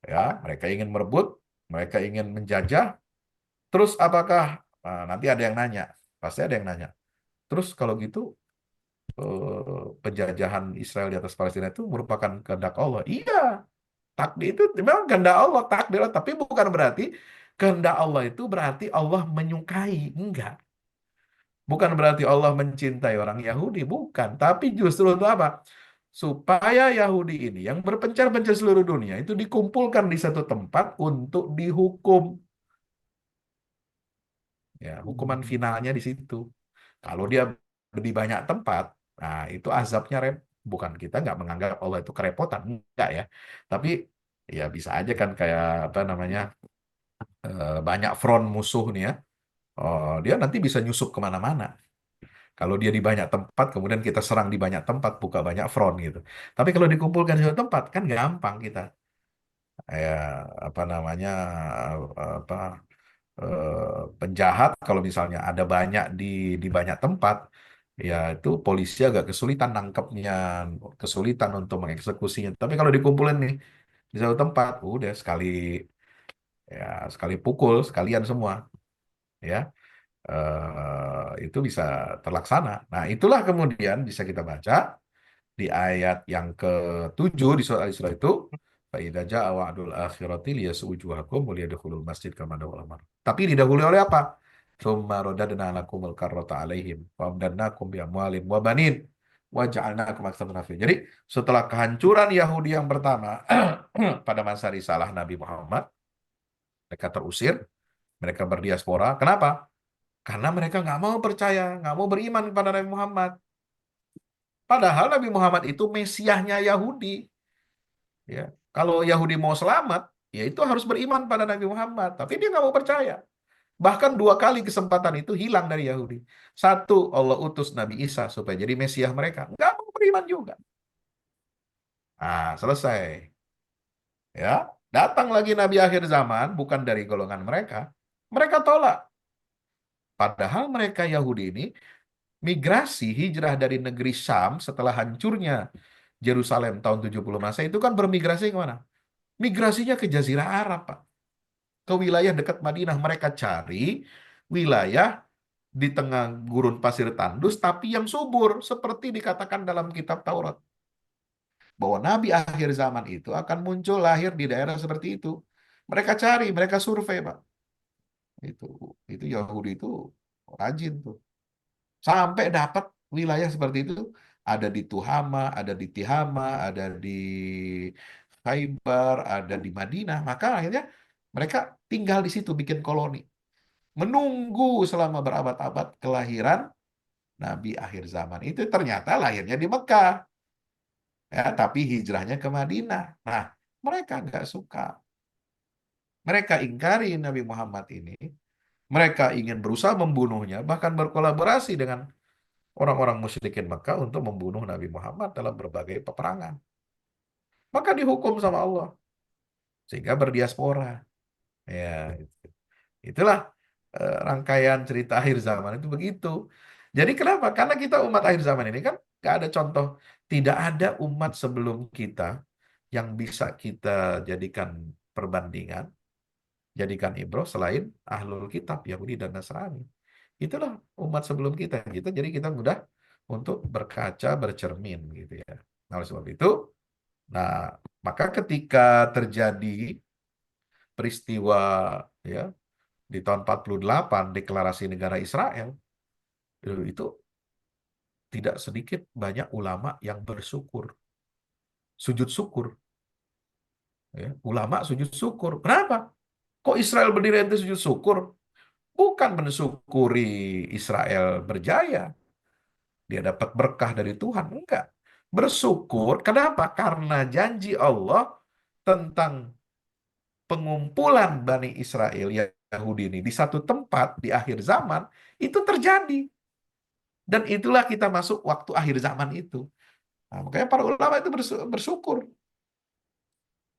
Ya, mereka ingin merebut, mereka ingin menjajah. Terus apakah nanti ada yang nanya, pasti ada yang nanya. terus kalau gitu penjajahan Israel di atas Palestina itu merupakan kehendak Allah. Iya, takdir itu memang kehendak Allah, takdir, tapi bukan berarti kehendak Allah itu berarti Allah menyukai. Enggak. Bukan berarti Allah mencintai orang Yahudi, bukan. Tapi justru itu apa? Supaya Yahudi ini yang berpencar-pencar seluruh dunia itu dikumpulkan di satu tempat untuk dihukum. Ya, hukuman finalnya di situ. Kalau dia di banyak tempat, nah itu azabnya bukan, kita nggak menganggap Allah itu kerepotan, enggak ya. Tapi ya bisa aja kan kayak apa namanya, banyak front musuh nih ya. Oh, dia nanti bisa nyusup kemana-mana. Kalau dia di banyak tempat, kemudian kita serang di banyak tempat, buka banyak front gitu. Tapi kalau dikumpulkan di satu tempat, kan gampang kita. Ya, apa namanya, apa penjahat kalau misalnya ada banyak di banyak tempat, ya itu polisi agak kesulitan nangkepnya, kesulitan untuk mengeksekusinya. Tapi kalau dikumpulin nih di satu tempat, udah ya sekali pukul sekalian semua, ya itu bisa terlaksana. Nah, itulah kemudian bisa kita baca di ayat yang ke-7 di surat Al-Isra itu, fa idza jaa wa'dul akhirati liyas'u wujuhakum wa liyadkhulul masjid kama dawala mar. Tapi didahului oleh apa? Tsumma radadna lakumul karrata 'alaihim wa amdadnakum bi amwalin wa banin wa ja'alnakum aktsara nafir. Jadi, setelah kehancuran Yahudi yang pertama pada masa risalah Nabi Muhammad, mereka terusir, mereka berdiaspora. Kenapa? Karena mereka nggak mau percaya, nggak mau beriman kepada Nabi Muhammad. Padahal Nabi Muhammad itu Mesiasnya Yahudi. Ya, kalau Yahudi mau selamat, ya itu harus beriman pada Nabi Muhammad. Tapi dia nggak mau percaya. Bahkan 2 kali kesempatan itu hilang dari Yahudi. Satu, Allah utus Nabi Isa supaya jadi Mesias mereka. Nggak mau beriman juga. Nah, selesai. Ya, datang lagi Nabi akhir zaman, bukan dari golongan mereka. Mereka tolak. Padahal mereka Yahudi ini migrasi hijrah dari negeri Syam setelah hancurnya Yerusalem tahun 70 Masehi itu kan bermigrasi ke mana? Migrasinya ke Jazirah Arab, Pak. Ke wilayah dekat Madinah. Mereka cari wilayah di tengah gurun pasir tandus, tapi yang subur, seperti dikatakan dalam kitab Taurat. Bahwa Nabi akhir zaman itu akan muncul lahir di daerah seperti itu. Mereka cari, mereka survei, Pak. Itu Yahudi itu rajin tuh. Sampai dapat wilayah seperti itu, ada di Tuhama, ada di Tihama, ada di Khaybar, ada di Madinah. Maka akhirnya mereka tinggal di situ, bikin koloni. Menunggu selama berabad-abad kelahiran Nabi akhir zaman. Itu ternyata lahirnya di Mekah. Ya, tapi hijrahnya ke Madinah. Nah, mereka nggak suka. Mereka ingkari Nabi Muhammad ini. Mereka ingin berusaha membunuhnya, bahkan berkolaborasi dengan orang-orang musyrikin Mekah untuk membunuh Nabi Muhammad dalam berbagai peperangan. Maka dihukum sama Allah. Sehingga berdiaspora. Ya, itulah rangkaian cerita akhir zaman itu begitu. Jadi kenapa? Karena kita umat akhir zaman ini kan nggak ada contoh. Tidak ada umat sebelum kita yang bisa kita jadikan perbandingan, jadikan ibroh selain ahlul kitab, Yahudi dan Nasrani. Itulah umat sebelum kita gitu. Jadi kita mudah untuk berkaca, bercermin gitu ya. Nah, oleh sebab itu, nah maka ketika terjadi peristiwa ya di tahun 48 deklarasi negara Israel itu tidak sedikit banyak ulama yang bersyukur, sujud syukur. Ya, ulama sujud syukur. Kenapa? Kok Israel berdiri ente sujud syukur? Bukan mensyukuri Israel berjaya, dia dapat berkah dari Tuhan. Enggak. Bersyukur. Kenapa? Karena janji Allah tentang pengumpulan Bani Israel Yahudi ini di satu tempat di akhir zaman itu terjadi. Dan itulah kita masuk waktu akhir zaman itu. Nah, makanya para ulama itu bersyukur.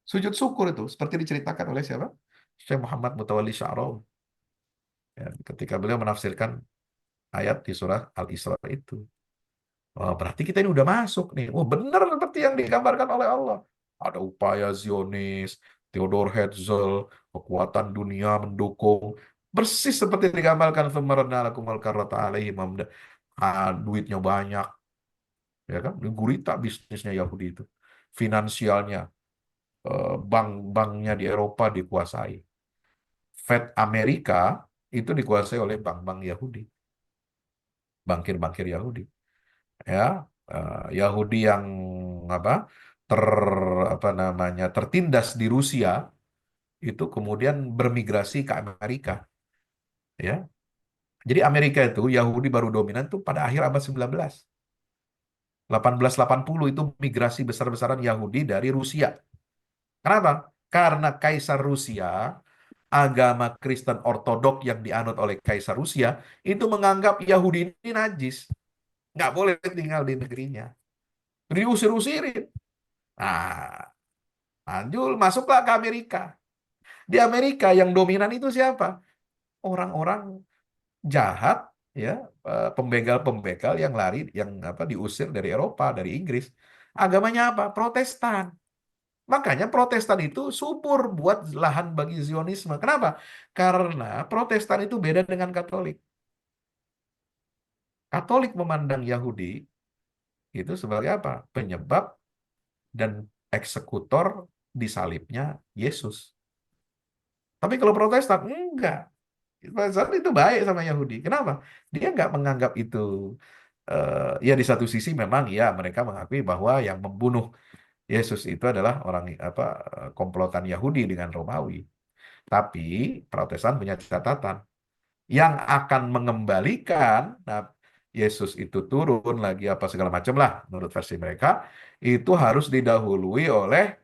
Sujud syukur itu seperti diceritakan oleh siapa? Syekh Muhammad Mutawalli Sya'rawi. Ya, ketika beliau menafsirkan ayat di surah Al-Isra itu. Oh, berarti kita ini udah masuk nih. Oh, benar seperti yang digambarkan oleh Allah. Ada upaya Zionis, Theodor Herzl, kekuatan dunia mendukung. Persis seperti digambarkan duitnya banyak, ya kan? Gurita bisnisnya Yahudi itu, finansialnya, bank-banknya di Eropa dikuasai. Fed Amerika itu dikuasai oleh bank-bank Yahudi, bankir-bankir Yahudi, ya. Yahudi yang apa ter apa namanya tertindas di Rusia itu kemudian bermigrasi ke Amerika, ya. Jadi Amerika itu Yahudi baru dominan tuh pada akhir abad 19. 1880 itu migrasi besar-besaran Yahudi dari Rusia. Kenapa? Karena Kaisar Rusia, agama Kristen Ortodok yang dianut oleh Kaisar Rusia, itu menganggap Yahudi ini najis. Nggak boleh tinggal di negerinya. Diusir-usirin. Nah, Manjul masuklah ke Amerika. Di Amerika yang dominan itu siapa? Orang-orang jahat, ya, pembegal-pembegal yang lari, yang diusir dari Eropa, dari Inggris. Agamanya apa? Protestan. Makanya Protestan itu subur buat lahan bagi Zionisme. Kenapa? Karena Protestan itu beda dengan Katolik. Katolik memandang Yahudi itu sebagai apa? Penyebab dan eksekutor disalibnya Yesus. Tapi kalau Protestan, enggak. Protestan itu baik sama Yahudi. Kenapa? Dia nggak menganggap itu. Ya di satu sisi memang ya mereka mengakui bahwa yang membunuh Yesus itu adalah orang komplotan Yahudi dengan Romawi. Tapi Protestan punya catatan yang akan mengembalikan, nah, Yesus itu turun lagi apa segala macam lah menurut versi mereka, itu harus didahului oleh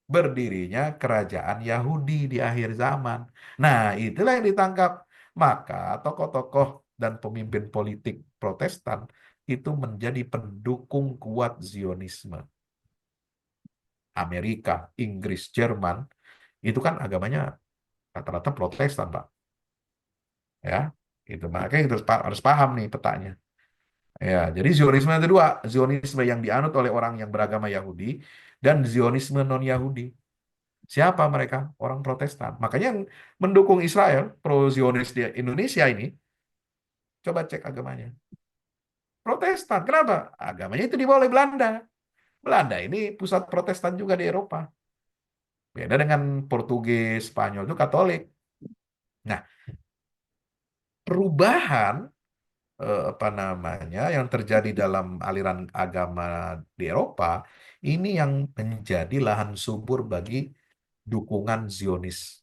berdirinya kerajaan Yahudi di akhir zaman. Nah, itulah yang ditangkap. Maka tokoh-tokoh dan pemimpin politik Protestan itu menjadi pendukung kuat Zionisme. Amerika, Inggris, Jerman, itu kan agamanya rata-rata Protestan, Pak. Ya, itu makanya kita harus paham nih petanya. Ya, jadi Zionisme ada dua, Zionisme yang dianut oleh orang yang beragama Yahudi dan Zionisme non-Yahudi. Siapa mereka? Orang Protestan. Makanya yang mendukung Israel, pro-Zionis di Indonesia ini, coba cek agamanya. Protestan. Kenapa? Agamanya itu dibawa oleh Belanda. Belanda ini pusat Protestan juga di Eropa. Beda dengan Portugis, Spanyol itu Katolik. Nah, perubahan yang terjadi dalam aliran agama di Eropa ini yang menjadi lahan subur bagi dukungan Zionis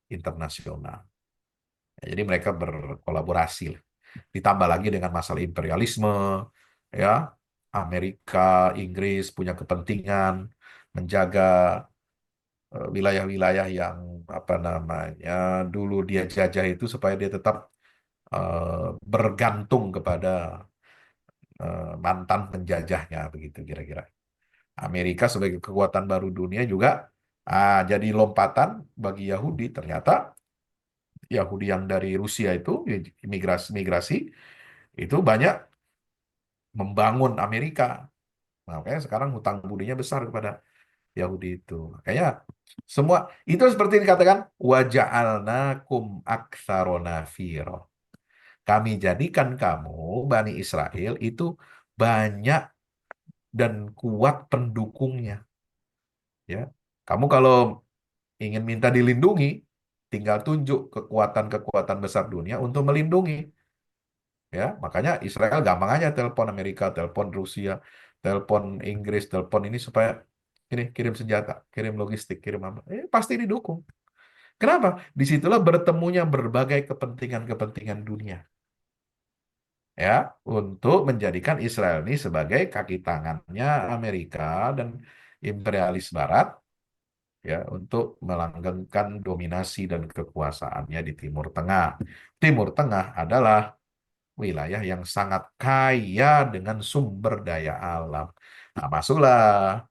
internasional. Ya, jadi mereka berkolaborasi. Ditambah lagi dengan masalah imperialisme, ya, Amerika, Inggris punya kepentingan menjaga wilayah-wilayah yang dulu dia jajah itu supaya dia tetap bergantung kepada mantan penjajahnya, begitu kira-kira. Amerika sebagai kekuatan baru dunia juga jadi lompatan bagi Yahudi. Ternyata Yahudi yang dari Rusia itu migrasi itu banyak membangun Amerika. Makanya sekarang hutang budinya besar kepada Yahudi itu. Kayaknya semua itu seperti dikatakan waja'alnakum aktsara nafira. Kami jadikan kamu Bani Israel itu banyak dan kuat pendukungnya. Ya, kamu kalau ingin minta dilindungi, tinggal tunjuk kekuatan-kekuatan besar dunia untuk melindungi. Ya, makanya Israel gampang aja telepon Amerika, telepon Rusia, telepon Inggris, telepon ini supaya ini kirim senjata, kirim logistik, kirim apa. Pasti didukung. Kenapa? Disitulah bertemunya berbagai kepentingan-kepentingan dunia. Ya, untuk menjadikan Israel ini sebagai kaki tangannya Amerika dan imperialis Barat, ya, untuk melanggengkan dominasi dan kekuasaannya di Timur Tengah. Timur Tengah adalah wilayah yang sangat kaya dengan sumber daya alam. Nah, masuklah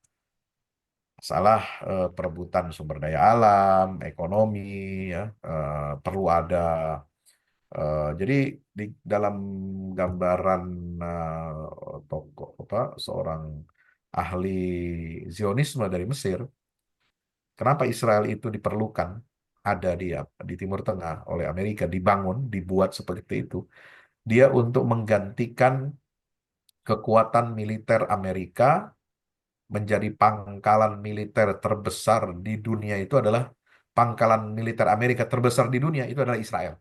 masalah perebutan sumber daya alam, ekonomi, ya, perlu ada. Jadi di dalam gambaran tokoh seorang ahli Zionisme dari Mesir, kenapa Israel itu diperlukan ada di Timur Tengah oleh Amerika, dibangun, dibuat seperti itu. dia untuk menggantikan kekuatan militer Amerika menjadi pangkalan militer terbesar di dunia itu adalah pangkalan militer Amerika terbesar di dunia itu adalah Israel.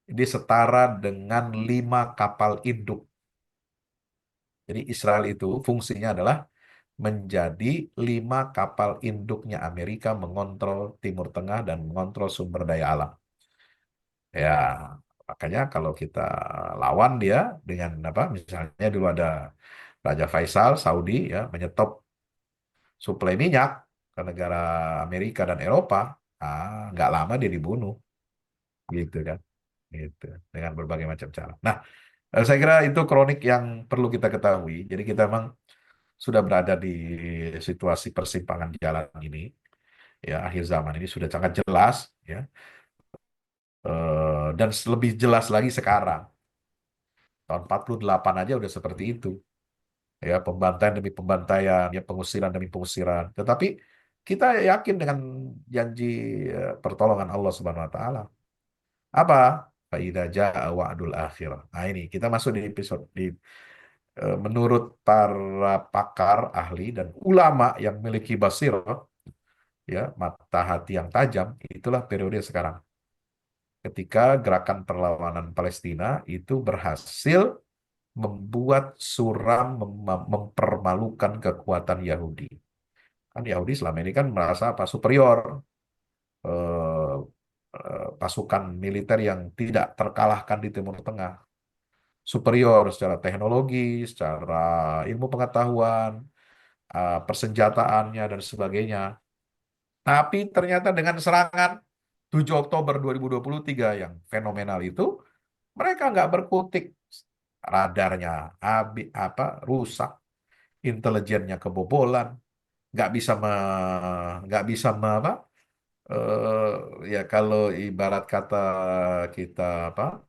Dia setara dengan 5 kapal induk. Jadi Israel itu fungsinya adalah menjadi 5 kapal induknya Amerika mengontrol Timur Tengah dan mengontrol sumber daya alam. Ya, makanya kalau kita lawan dia dengan apa? Misalnya dulu ada Raja Faisal Saudi ya menyetop suplai minyak ke negara Amerika dan Eropa, nggak lama dia dibunuh, gitu kan, gitu dengan berbagai macam cara. Nah, saya kira itu kronik yang perlu kita ketahui. Jadi kita memang sudah berada di situasi persimpangan jalan ini, ya akhir zaman ini sudah sangat jelas, ya. Dan lebih jelas lagi sekarang. Tahun 48 aja udah seperti itu. Ya, pembantaian demi pembantaian, ya pengusiran demi pengusiran. Tetapi kita yakin dengan janji pertolongan Allah Subhanahu wa taala. Apa? Faida jaa wa'dul akhirah. Nah, ini kita masuk di episode menurut para pakar, ahli dan ulama yang memiliki basirah, ya, mata hati yang tajam, itulah periode sekarang. Ketika gerakan perlawanan Palestina itu berhasil membuat suram mempermalukan kekuatan Yahudi. Kan Yahudi selama ini kan merasa apa superior, eh, pasukan militer yang tidak terkalahkan di Timur Tengah, superior secara teknologi, secara ilmu pengetahuan, persenjataannya dan sebagainya. Tapi ternyata dengan serangan 7 Oktober 2023 yang fenomenal itu, mereka nggak berkutik, radarnya rusak, intelijennya kebobolan, nggak bisa nggak bisa apa eh, ya kalau ibarat kata kita apa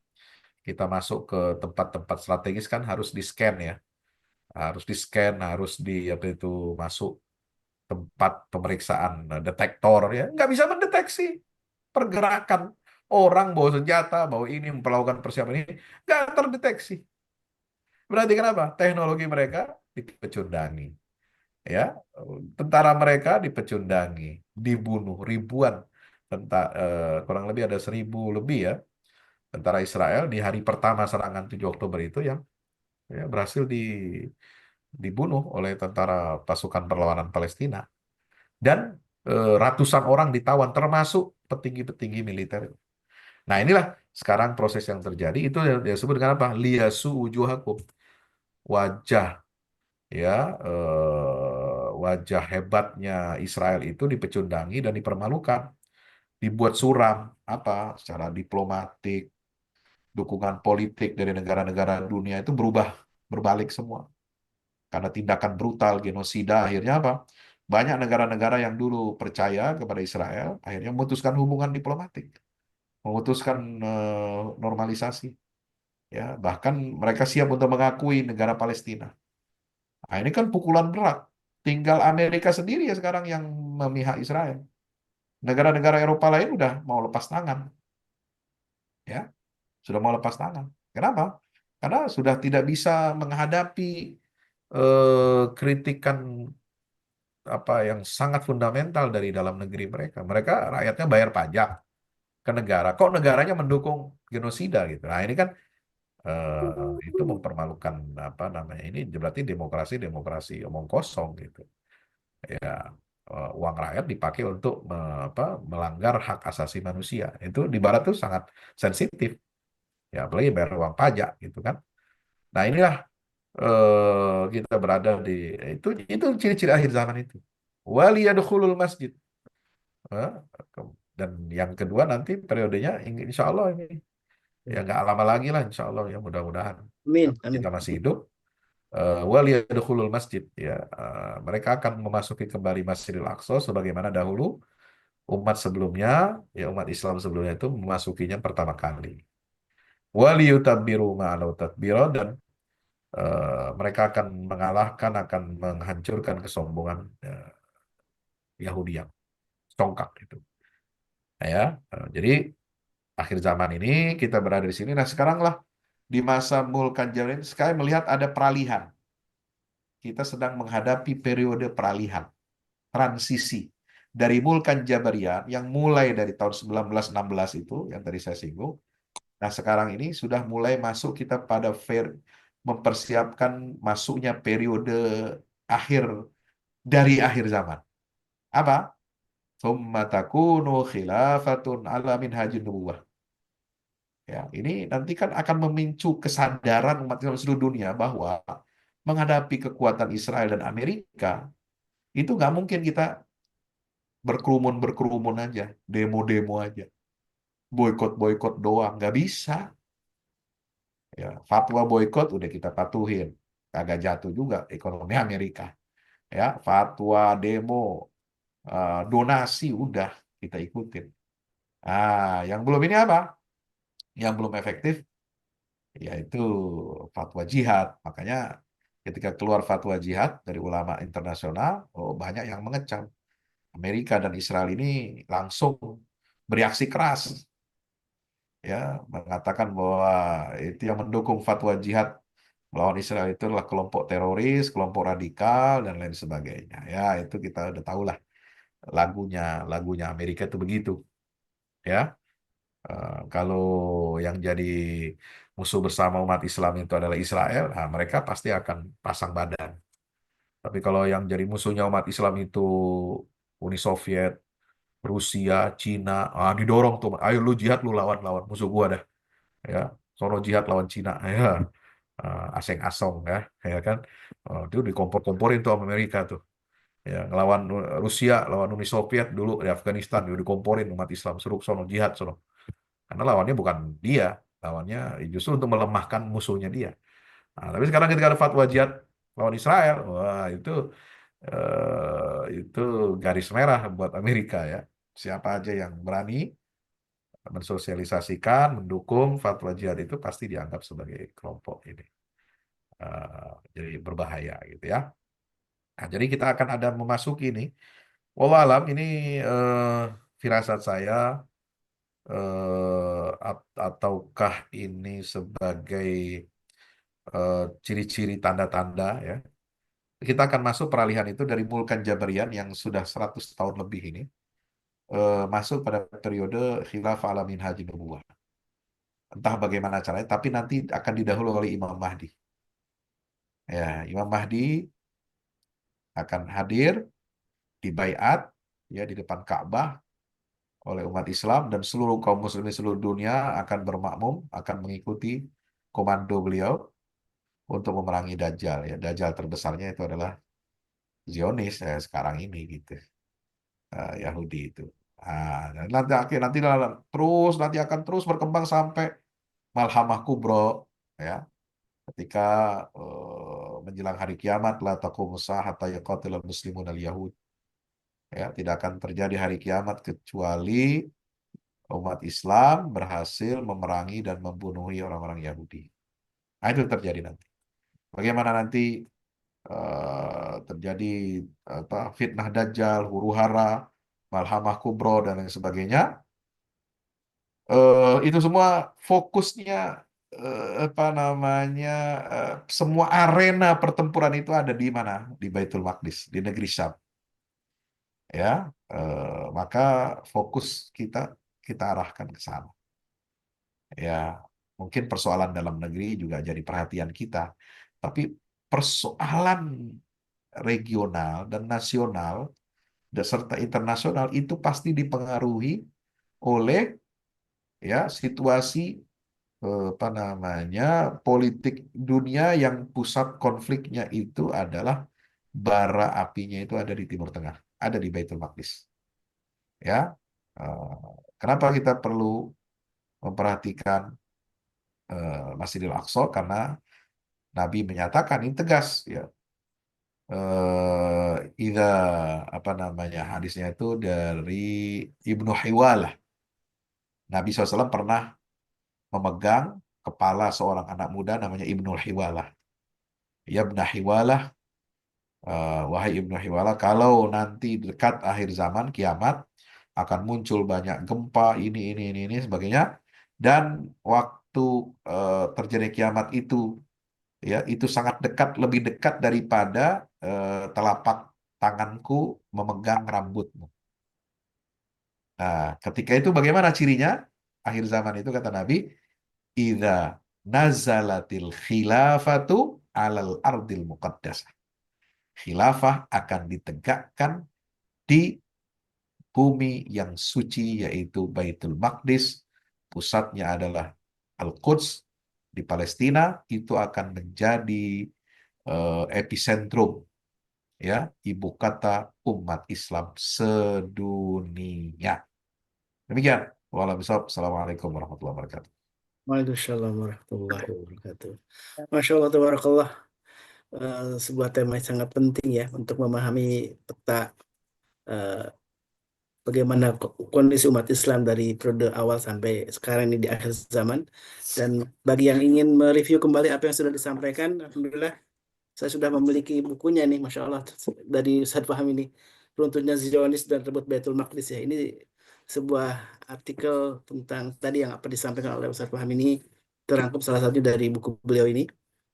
kita masuk ke tempat-tempat strategis kan harus di scan ya, harus di scan, harus di apa itu masuk tempat pemeriksaan detektor ya, nggak bisa mendeteksi pergerakan orang bawa senjata, bawa ini melakukan persiapan ini, nggak terdeteksi. Berarti kenapa? Teknologi mereka dipecundangi. Ya, tentara mereka dipecundangi, dibunuh ribuan, kurang lebih ada 1.000 lebih ya tentara Israel di hari pertama serangan 7 Oktober itu yang ya, berhasil dibunuh oleh tentara pasukan perlawanan Palestina dan ratusan orang ditawan termasuk petinggi-petinggi militer. Nah, inilah sekarang proses yang terjadi itu yang disebut dengan apa? Liyasu wujuhakum, wajah, ya, wajah hebatnya Israel itu dipecundangi dan dipermalukan, dibuat suram apa secara diplomatik, dukungan politik dari negara-negara dunia itu berubah, berbalik semua karena tindakan brutal genosida. Akhirnya apa, banyak negara-negara yang dulu percaya kepada Israel akhirnya memutuskan hubungan diplomatik, memutuskan normalisasi, ya bahkan mereka siap untuk mengakui negara Palestina. Nah, ini kan pukulan berat. Tinggal Amerika sendiri ya sekarang yang memihak Israel. Negara-negara Eropa lain udah mau lepas tangan, ya, sudah mau lepas tangan. Kenapa? Karena sudah tidak bisa menghadapi kritikan apa yang sangat fundamental dari dalam negeri mereka. Mereka rakyatnya bayar pajak ke negara. Kok negaranya mendukung genosida gitu. Nah, ini kan itu mempermalukan apa namanya ini berarti demokrasi demokrasi omong kosong gitu. Ya, uang rakyat dipakai untuk melanggar hak asasi manusia. Itu di Barat tuh sangat sensitif. Ya, apalagi bayar uang pajak gitu kan. Nah, inilah kita berada di itu ciri-ciri akhir zaman itu. Waliyadkhulul masjid. Eh, dan yang kedua nanti periodenya insya Allah ini ya nggak lama lagi lah insya Allah ya mudah-mudahan Amin, amin. kita masih hidup. Waliyadkhulul masjid ya, mereka akan memasuki kembali Masjidil Aqsa sebagaimana dahulu umat sebelumnya, ya umat Islam sebelumnya itu memasukinya pertama kali. Waliyutabbiru ma'alau tatbira, dan mereka akan mengalahkan, akan menghancurkan kesombongan Yahudi yang congkak itu. Nah, ya, jadi akhir zaman ini kita berada di sini. Nah, sekarang lah di masa Mulkan Jabarian, sekali melihat ada peralihan. Kita sedang menghadapi periode peralihan, transisi dari Mulkan Jabariyah yang mulai dari tahun 1916 itu yang tadi saya singgung. Nah, sekarang ini sudah mulai masuk kita pada mempersiapkan masuknya periode akhir dari akhir zaman. Apa? Tsumma takunu khilafatun ala minhajin nubuwah. Ya, ini nanti kan akan memicu kesadaran umat Islam seluruh dunia bahwa menghadapi kekuatan Israel dan Amerika itu nggak mungkin kita berkerumun aja, demo-demo aja, boykot-boykot doang, nggak bisa. Ya, fatwa boykot udah kita patuhin, kagak jatuh juga ekonomi Amerika. Ya, fatwa demo, donasi udah kita ikutin. Yang belum ini apa? Yang belum efektif yaitu fatwa jihad. Makanya ketika keluar fatwa jihad dari ulama internasional, banyak yang mengecam. Amerika dan Israel ini langsung bereaksi keras, ya, mengatakan bahwa itu yang mendukung fatwa jihad melawan Israel itu adalah kelompok teroris, kelompok radikal dan lain sebagainya. Ya, itu kita udah tahu lah lagunya lagunya Amerika itu begitu, ya. Kalau yang jadi musuh bersama umat Islam itu adalah Israel, nah mereka pasti akan pasang badan. Tapi kalau yang jadi musuhnya umat Islam itu Uni Soviet, Rusia, Cina, didorong tuh, ayo lu jihad lu lawan lawan musuh gua dah, ya, sono jihad lawan Cina, ya, aseng-asong ya kan, itu dikompor-komporin tuh sama Amerika tuh, ya, ngelawan Rusia, lawan Uni Soviet dulu di Afghanistan, juga dikomporin umat Islam, suruh sono jihad sono, karena lawannya bukan dia, lawannya justru untuk melemahkan musuhnya dia. Nah, tapi sekarang ketika ada fatwa jihad lawan Israel, wah itu garis merah buat Amerika ya. Siapa aja yang berani mensosialisasikan, mendukung fatwa jihad itu pasti dianggap sebagai kelompok ini. Jadi berbahaya gitu ya. Nah, jadi kita akan ada memasuki ini. Wallah alam ini firasat saya, ataukah ini sebagai ciri-ciri tanda-tanda ya. Kita akan masuk peralihan itu dari Mulkan Jabarian yang sudah 100 tahun lebih ini, masuk pada periode khilafah ala minhajin nubuwah. Entah bagaimana caranya, tapi nanti akan didahului oleh Imam Mahdi. Ya, Imam Mahdi akan hadir di baiat ya di depan Ka'bah oleh umat Islam, dan seluruh kaum muslimin seluruh dunia akan bermakmum, akan mengikuti komando beliau untuk memerangi Dajjal ya. Dajjal terbesarnya itu adalah Zionis ya, sekarang ini gitu. Yahudi itu. Dan nanti akan terus berkembang sampai Malhamah Kubro ya. Ketika menjelang hari kiamat la taqumu sa'ah hatta yaqatilal muslimun al-yahud. Ya, tidak akan terjadi hari kiamat kecuali umat Islam berhasil memerangi dan membunuhi orang-orang Yahudi. Nah, itu terjadi nanti. Bagaimana nanti terjadi fitnah Dajjal, huru-hara, Malhamah Kubro dan lain sebagainya. Itu semua fokusnya apa namanya semua arena pertempuran itu ada di mana? Di Baitul Maqdis, di negeri Syam. Ya, maka fokus kita arahkan ke sana. Ya, mungkin persoalan dalam negeri juga jadi perhatian kita, tapi persoalan regional dan nasional dan serta internasional itu pasti dipengaruhi oleh ya situasi apa namanya politik dunia yang pusat konfliknya itu adalah bara apinya itu ada di Timur Tengah, ada di Baitul Maqdis. Ya, kenapa kita perlu memperhatikan Masjidil Aqsa? Karena Nabi menyatakan ini tegas ya. Ida apa namanya hadisnya itu dari Ibnu Hiwalah. Nabi SAW pernah memegang kepala seorang anak muda namanya Ibnu Hiwalah. Ya Ibnu Hiwalah, wahai Ibnu Hiwalah, kalau nanti dekat akhir zaman kiamat akan muncul banyak gempa ini sebagainya. dan waktu terjadi kiamat itu, ya, itu sangat dekat, lebih dekat daripada telapak tanganku memegang rambutmu. Nah, ketika itu bagaimana cirinya? Akhir zaman itu kata Nabi, idza nazalatil khilafatu alal ardil muqaddasah. Khilafah akan ditegakkan di bumi yang suci, yaitu Baitul Maqdis. Pusatnya adalah Al-Quds di Palestina. Itu akan menjadi epicentrum, ya, ibu kata umat Islam sedunia. Demikian. Wassalamualaikum warahmatullahi wabarakatuh. Waalaikumsalam warahmatullahi wabarakatuh. Masya Allah, tabarakallah. Sebuah tema yang sangat penting ya untuk memahami peta eh, bagaimana kondisi umat Islam dari periode awal sampai sekarang ini di akhir zaman. Dan bagi yang ingin mereview kembali apa yang sudah disampaikan, alhamdulillah saya sudah memiliki bukunya nih, Masya Allah, dari Ustadz Fahmi ini, Runtuhnya Zionis dan Rebut Baitul Maqdis ya. Ini sebuah artikel tentang tadi yang apa disampaikan oleh Ustadz Fahmi ini, terangkum salah satu dari buku beliau ini.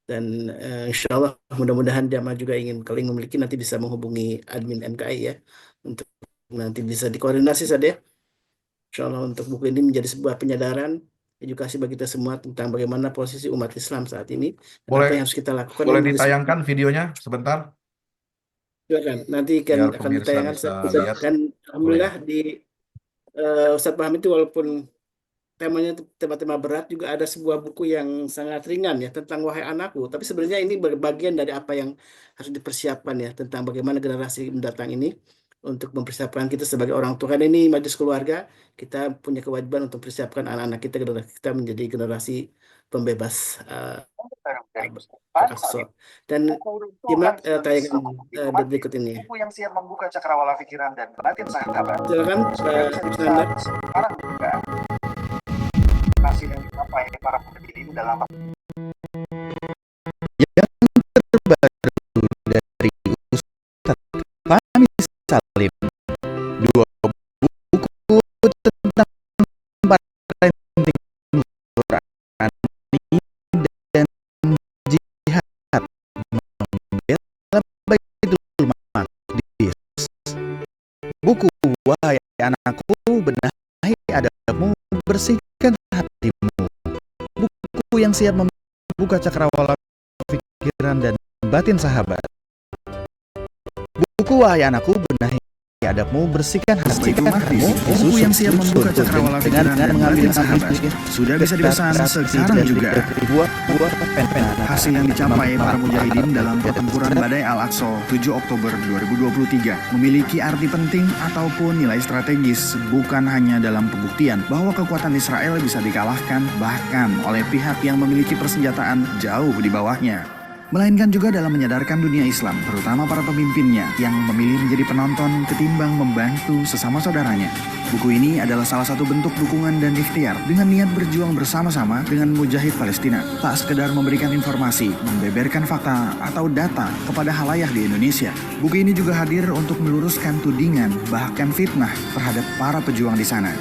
Dan insya Allah mudah-mudahan jamaah juga ingin, kalau ingin memiliki nanti bisa menghubungi admin MKI ya, untuk nanti bisa dikoordinasi saja. Insya Allah untuk buku ini menjadi sebuah penyadaran, edukasi bagi kita semua tentang bagaimana posisi umat Islam saat ini dan apa Boleh yang harus kita lakukan boleh untuk ditayangkan videonya sebentar silakan. Nanti biar akan pemirsa ditayangkan bisa lihat. dan Boleh ya? alhamdulillah di Ustadz Paham itu walaupun temanya tema-tema berat, juga ada sebuah buku yang sangat ringan ya tentang Wahai Anakku, tapi sebenarnya ini bagian dari apa yang harus dipersiapkan ya tentang bagaimana generasi mendatang ini untuk mempersiapkan kita sebagai orang tua. Kan ini majelis keluarga, kita punya kewajiban untuk mempersiapkan anak-anak kita, generasi kita menjadi generasi pembebas hak seksual. Dan simak tayangan berikut ini. Buku yang siap membuka cakrawala pikiran dan batin sahabat. Silakan Pak Iskandar. Sekarang juga hasil yang dicapai para pendidik dalam yang terbaru dari Ustadz Fahmi Salim, 2 buku tentang parenting Qurani dan jihad membela Baitul Maqdis. Buku Wahai Anakku, Benahi Adabmu, Bersihkan Hatimu. Buku yang siap membuka cakrawala pikiran dan batin sahabat. Buku Wahai Anakku, Benahi Adabmu, Bersihkan Hatimu. Buku yang siap membuka cakrawala pikiran dan batin sahabat. Sudah bisa dipesan sekarang juga. Hasil yang dicapai para mujahidin dalam pertempuran Badai Al-Aqsa 7 Oktober 2023 memiliki arti penting ataupun nilai strategis, bukan hanya dalam pembuktian bahwa kekuatan Israel bisa dikalahkan bahkan oleh pihak yang memiliki persenjataan jauh di bawahnya, melainkan juga dalam menyadarkan dunia Islam, terutama para pemimpinnya yang memilih menjadi penonton ketimbang membantu sesama saudaranya. Buku ini adalah salah satu bentuk dukungan dan ikhtiar dengan niat berjuang bersama-sama dengan mujahid Palestina. Tak sekedar memberikan informasi, membeberkan fakta atau data kepada halayak di Indonesia. Buku ini juga hadir untuk meluruskan tudingan bahkan fitnah terhadap para pejuang di sana.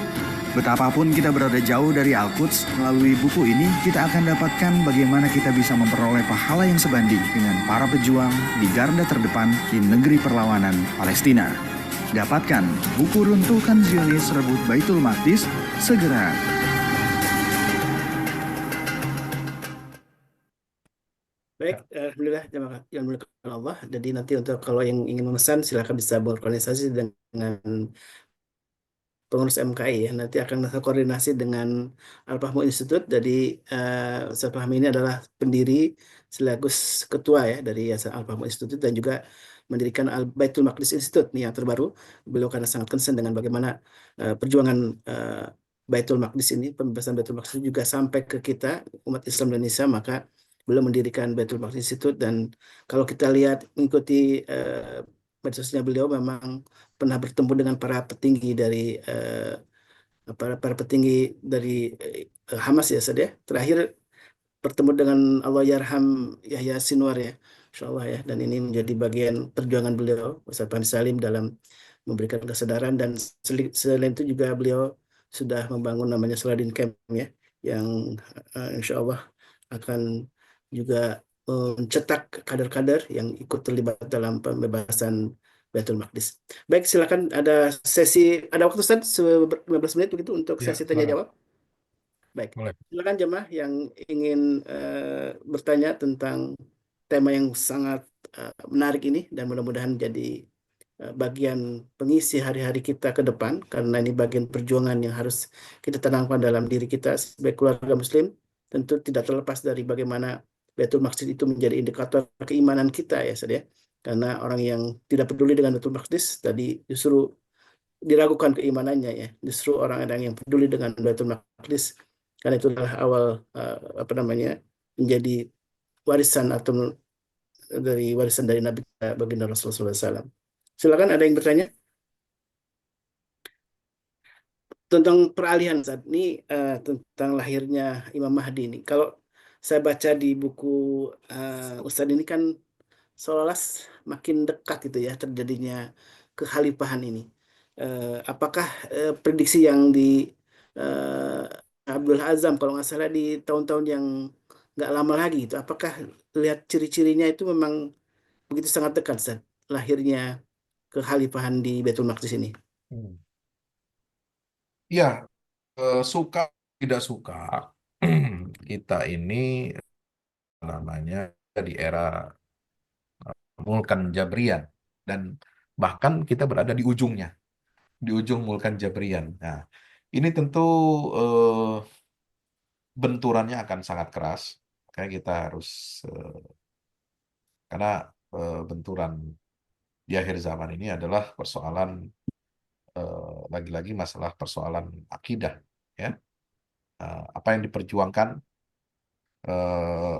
Betapapun kita berada jauh dari Al-Quds, melalui buku ini kita akan dapatkan bagaimana kita bisa memperoleh pahala yang sebanding dengan para pejuang di garda terdepan di negeri perlawanan Palestina. Dapatkan buku Runtuhkan Zionis Rebut Baitul Maqdis segera. Baik, alhamdulillah yang dimuliakan Allah. Jadi nanti untuk kalau yang ingin memesan silakan bisa berkoordinasi dengan pengurus MKI ya. Nanti akan koordinasi dengan Al-Fahmu Institute. Jadi Ustaz Fahmi ini adalah pendiri sekaligus ketua ya dari Yayasan Al-Fahmu Institute dan juga mendirikan Baitul Maqdis Institute nih yang terbaru. Beliau karena sangat concern dengan bagaimana perjuangan Baitul Maqdis ini, pembebasan Baitul Maqdis juga sampai ke kita umat Islam Indonesia, maka beliau mendirikan Baitul Maqdis Institute. Dan kalau kita lihat mengikuti medsosnya, beliau memang pernah bertemu dengan para petinggi dari para petinggi dari Hamas ya Ustaz ya. Terakhir bertemu dengan Allahyarham Yahya Sinwar ya, Insya Allah ya. Dan ini menjadi bagian perjuangan beliau Ustaz Fahmi Salim dalam memberikan kesadaran. Dan selain itu juga beliau sudah membangun namanya Saladin Camp ya, yang insya Allah akan juga mencetak kader-kader yang ikut terlibat dalam pembebasan Baitul Maqdis. Baik, silakan ada waktu Ustaz 15 menit begitu untuk Ya, sesi tanya silakan. jawab. Baik, Boleh. silakan jemaah yang ingin bertanya tentang tema yang sangat menarik ini dan mudah-mudahan jadi bagian pengisi hari-hari kita ke depan karena ini bagian perjuangan yang harus kita tanamkan dalam diri kita sebagai keluarga Muslim. Tentu tidak terlepas dari bagaimana Baitul Maqdis itu menjadi indikator keimanan kita ya, Ustaz ya. Karena orang yang tidak peduli dengan Baitul Maqdis tadi justru diragukan keimanannya ya. Justru orang-orang yang peduli dengan Baitul Maqdis karena itu adalah awal apa namanya menjadi warisan atau warisan dari Nabi kita baginda Rasulullah SAW. Silakan ada yang bertanya tentang peralihan saat ini tentang lahirnya Imam Mahdi ini. Kalau saya baca di buku Ustadz ini kan seolah-olah makin dekat itu ya terjadinya kekhalifahan ini. Apakah prediksi yang di Abdul Azam kalau nggak salah di tahun-tahun yang nggak lama lagi itu, apakah lihat ciri-cirinya itu memang begitu sangat dekat Ustaz, lahirnya kekhalifahan di Baitul Maqdis ini? Hmm. Ya, suka tidak suka kita ini namanya di era Mulkan Jabrian dan bahkan kita berada di ujung Mulkan Jabrian. Nah, ini tentu eh, benturannya akan sangat keras. Makanya kita harus karena benturan di akhir zaman ini adalah persoalan lagi-lagi masalah persoalan akidah, ya. Apa yang diperjuangkan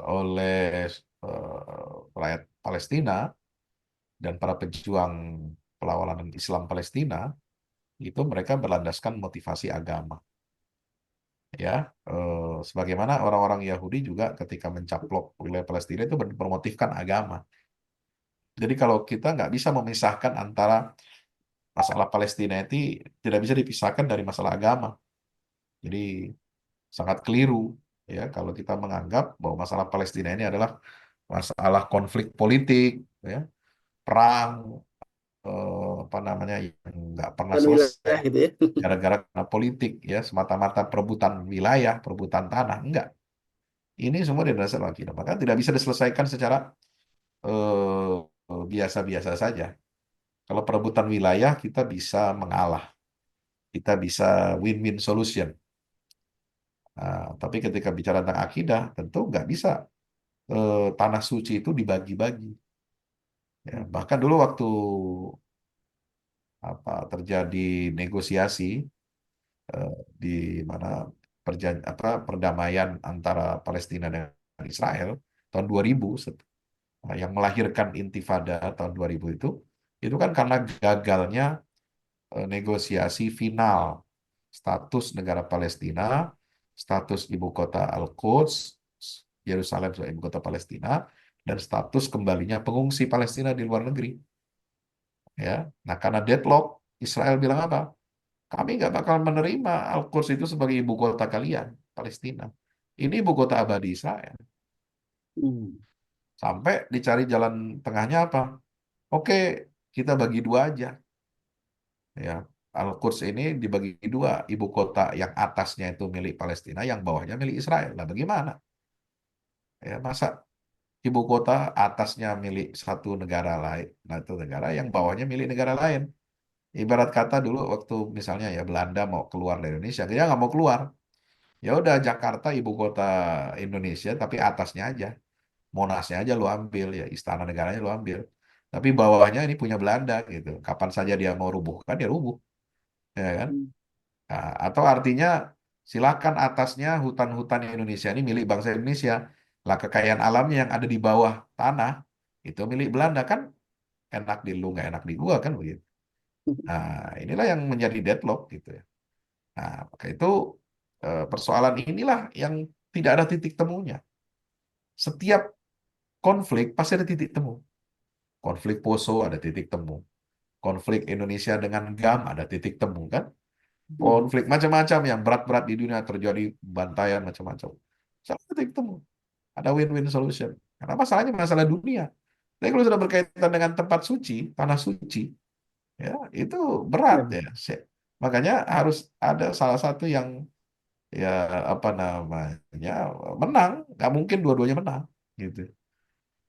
oleh rakyat Palestina dan para pejuang perlawanan Islam Palestina itu mereka berlandaskan motivasi agama, ya. Sebagaimana orang-orang Yahudi juga ketika mencaplok wilayah Palestina itu bermotifkan agama. Jadi kalau kita nggak bisa memisahkan antara masalah Palestina itu tidak bisa dipisahkan dari masalah agama. Jadi sangat keliru ya kalau kita menganggap bahwa masalah Palestina ini adalah masalah konflik politik, ya, perang apa namanya yang nggak pernah Dan selesai wilayah gitu ya. gara-gara karena politik, ya, semata-mata perebutan wilayah, perebutan tanah, enggak. Ini semua didasarkan akidah. Maka tidak bisa diselesaikan secara biasa-biasa saja. Kalau perebutan wilayah kita bisa mengalah, kita bisa win-win solution. Nah, tapi ketika bicara tentang akidah, tentu nggak bisa tanah suci itu dibagi-bagi. Ya, bahkan dulu waktu terjadi negosiasi di mana perdamaian antara Palestina dan Israel tahun 2000 yang melahirkan Intifada tahun 2000 itu kan karena gagalnya negosiasi final status negara Palestina, status ibu kota Al-Quds, Yerusalem sebagai ibu kota Palestina, dan status kembalinya pengungsi Palestina di luar negeri. Ya, nah karena deadlock, Israel bilang apa? Kami nggak bakal menerima Al-Quds itu sebagai ibu kota kalian, Palestina. Ini ibu kota abadi Israel. Sampai dicari jalan tengahnya apa? Oke, kita bagi dua aja. Ya, Al-Quds ini dibagi dua, ibu kota yang atasnya itu milik Palestina, yang bawahnya milik Israel. Nah, bagaimana? Ya, masa ibu kota atasnya milik satu negara lain, nah itu negara yang bawahnya milik negara lain. Ibarat kata dulu waktu misalnya ya Belanda mau keluar dari Indonesia, dia nggak mau keluar. Ya udah Jakarta ibu kota Indonesia, tapi atasnya aja, Monasnya aja lo ambil, ya istana negaranya lo ambil. Tapi bawahnya ini punya Belanda gitu. Kapan saja dia mau rubuhkan, dia rubuh, ya kan? Nah, atau artinya silakan atasnya hutan-hutan Indonesia ini milik bangsa Indonesia. Lah kekayaan alamnya yang ada di bawah tanah itu milik Belanda, kan enak di lu nggak enak di gua kan begitu. Nah, inilah yang menjadi deadlock gitu ya. Nah, maka itu persoalan inilah yang tidak ada titik temunya. Setiap konflik pasti ada titik temu. Konflik Poso ada titik temu. Konflik Indonesia dengan GAM ada titik temu kan. konflik macam-macam yang berat-berat di dunia terjadi, bantaian macam-macam. Salah satu ketemu, ada win-win solution. Karena masalahnya masalah dunia. Tapi kalau sudah berkaitan dengan tempat suci, tanah suci, ya itu berat ya. Makanya harus ada salah satu yang ya apa namanya menang. Nggak mungkin dua-duanya menang, gitu.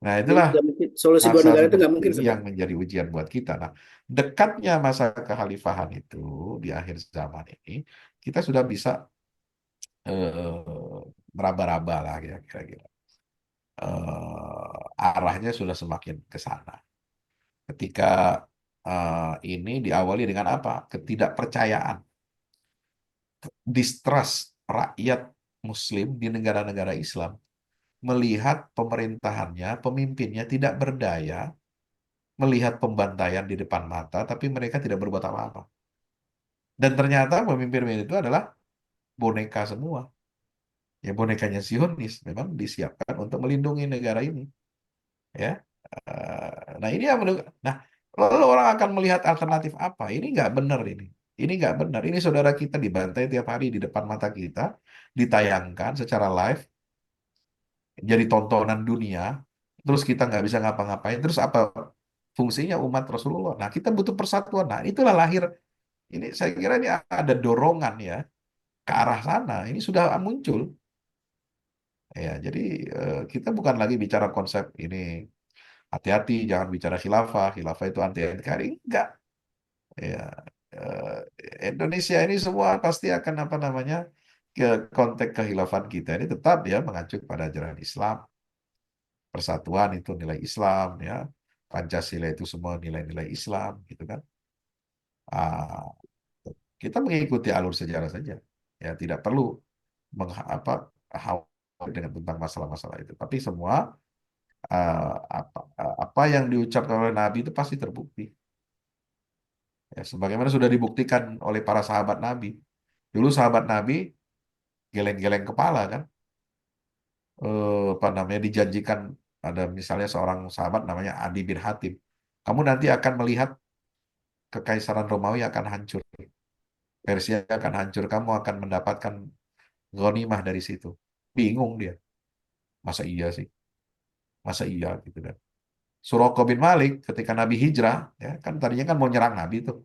Nah Jadi itulah nggak mungkin, solusi dua masa negara itu seperti nggak mungkin, ini Ustaz. yang menjadi ujian buat kita. Nah, dekatnya masa kekhalifahan itu di akhir zaman ini, kita sudah bisa meraba-raba lah ya kira-kira. Arahnya sudah semakin ke sana. Ketika ini diawali dengan apa? Ketidakpercayaan, distrust rakyat Muslim di negara-negara Islam melihat pemerintahannya, pemimpinnya tidak berdaya, melihat pembantaian di depan mata, tapi mereka tidak berbuat apa-apa. Dan ternyata pemimpin itu adalah boneka semua. Ya bonekanya Zionis memang disiapkan untuk melindungi negara ini. Ya, nah ini yang nah lalu orang akan melihat alternatif apa? Ini nggak benar ini. Ini nggak benar. Ini saudara kita dibantai tiap hari di depan mata kita, ditayangkan secara live, jadi tontonan dunia. Terus kita nggak bisa ngapa-ngapain. Terus apa fungsinya umat Rasulullah? Nah kita butuh persatuan. Nah itulah lahir. Ini saya kira ini ada dorongan ya ke arah sana. Ini sudah muncul. Ya, jadi kita bukan lagi bicara konsep ini hati-hati, jangan bicara khilafah. Khilafah itu anti NKRI. Enggak. Ya, eh, Indonesia ini semua pasti akan apa namanya ke konteks kehilafan kita ini tetap ya mengacu pada ajaran Islam. Persatuan itu nilai Islam ya. Pancasila itu semua nilai-nilai Islam gitu kan. Ah, kita mengikuti alur sejarah saja. Ya, tidak perlu khawatir dengan tentang masalah-masalah itu. Tapi semua apa yang diucapkan oleh Nabi itu pasti terbukti. Ya, sebagaimana sudah dibuktikan oleh para sahabat Nabi. Dulu sahabat Nabi geleng-geleng kepala kan, apa namanya dijanjikan ada misalnya seorang sahabat namanya Adi bin Hatim. Kamu nanti akan melihat kekaisaran Romawi akan hancur, Persia akan hancur, kamu akan mendapatkan ghanimah dari situ. Bingung dia, masa iya sih, masa iya gitu kan. Suraqah bin Malik ketika Nabi hijrah, ya kan tadinya kan mau nyerang Nabi tuh,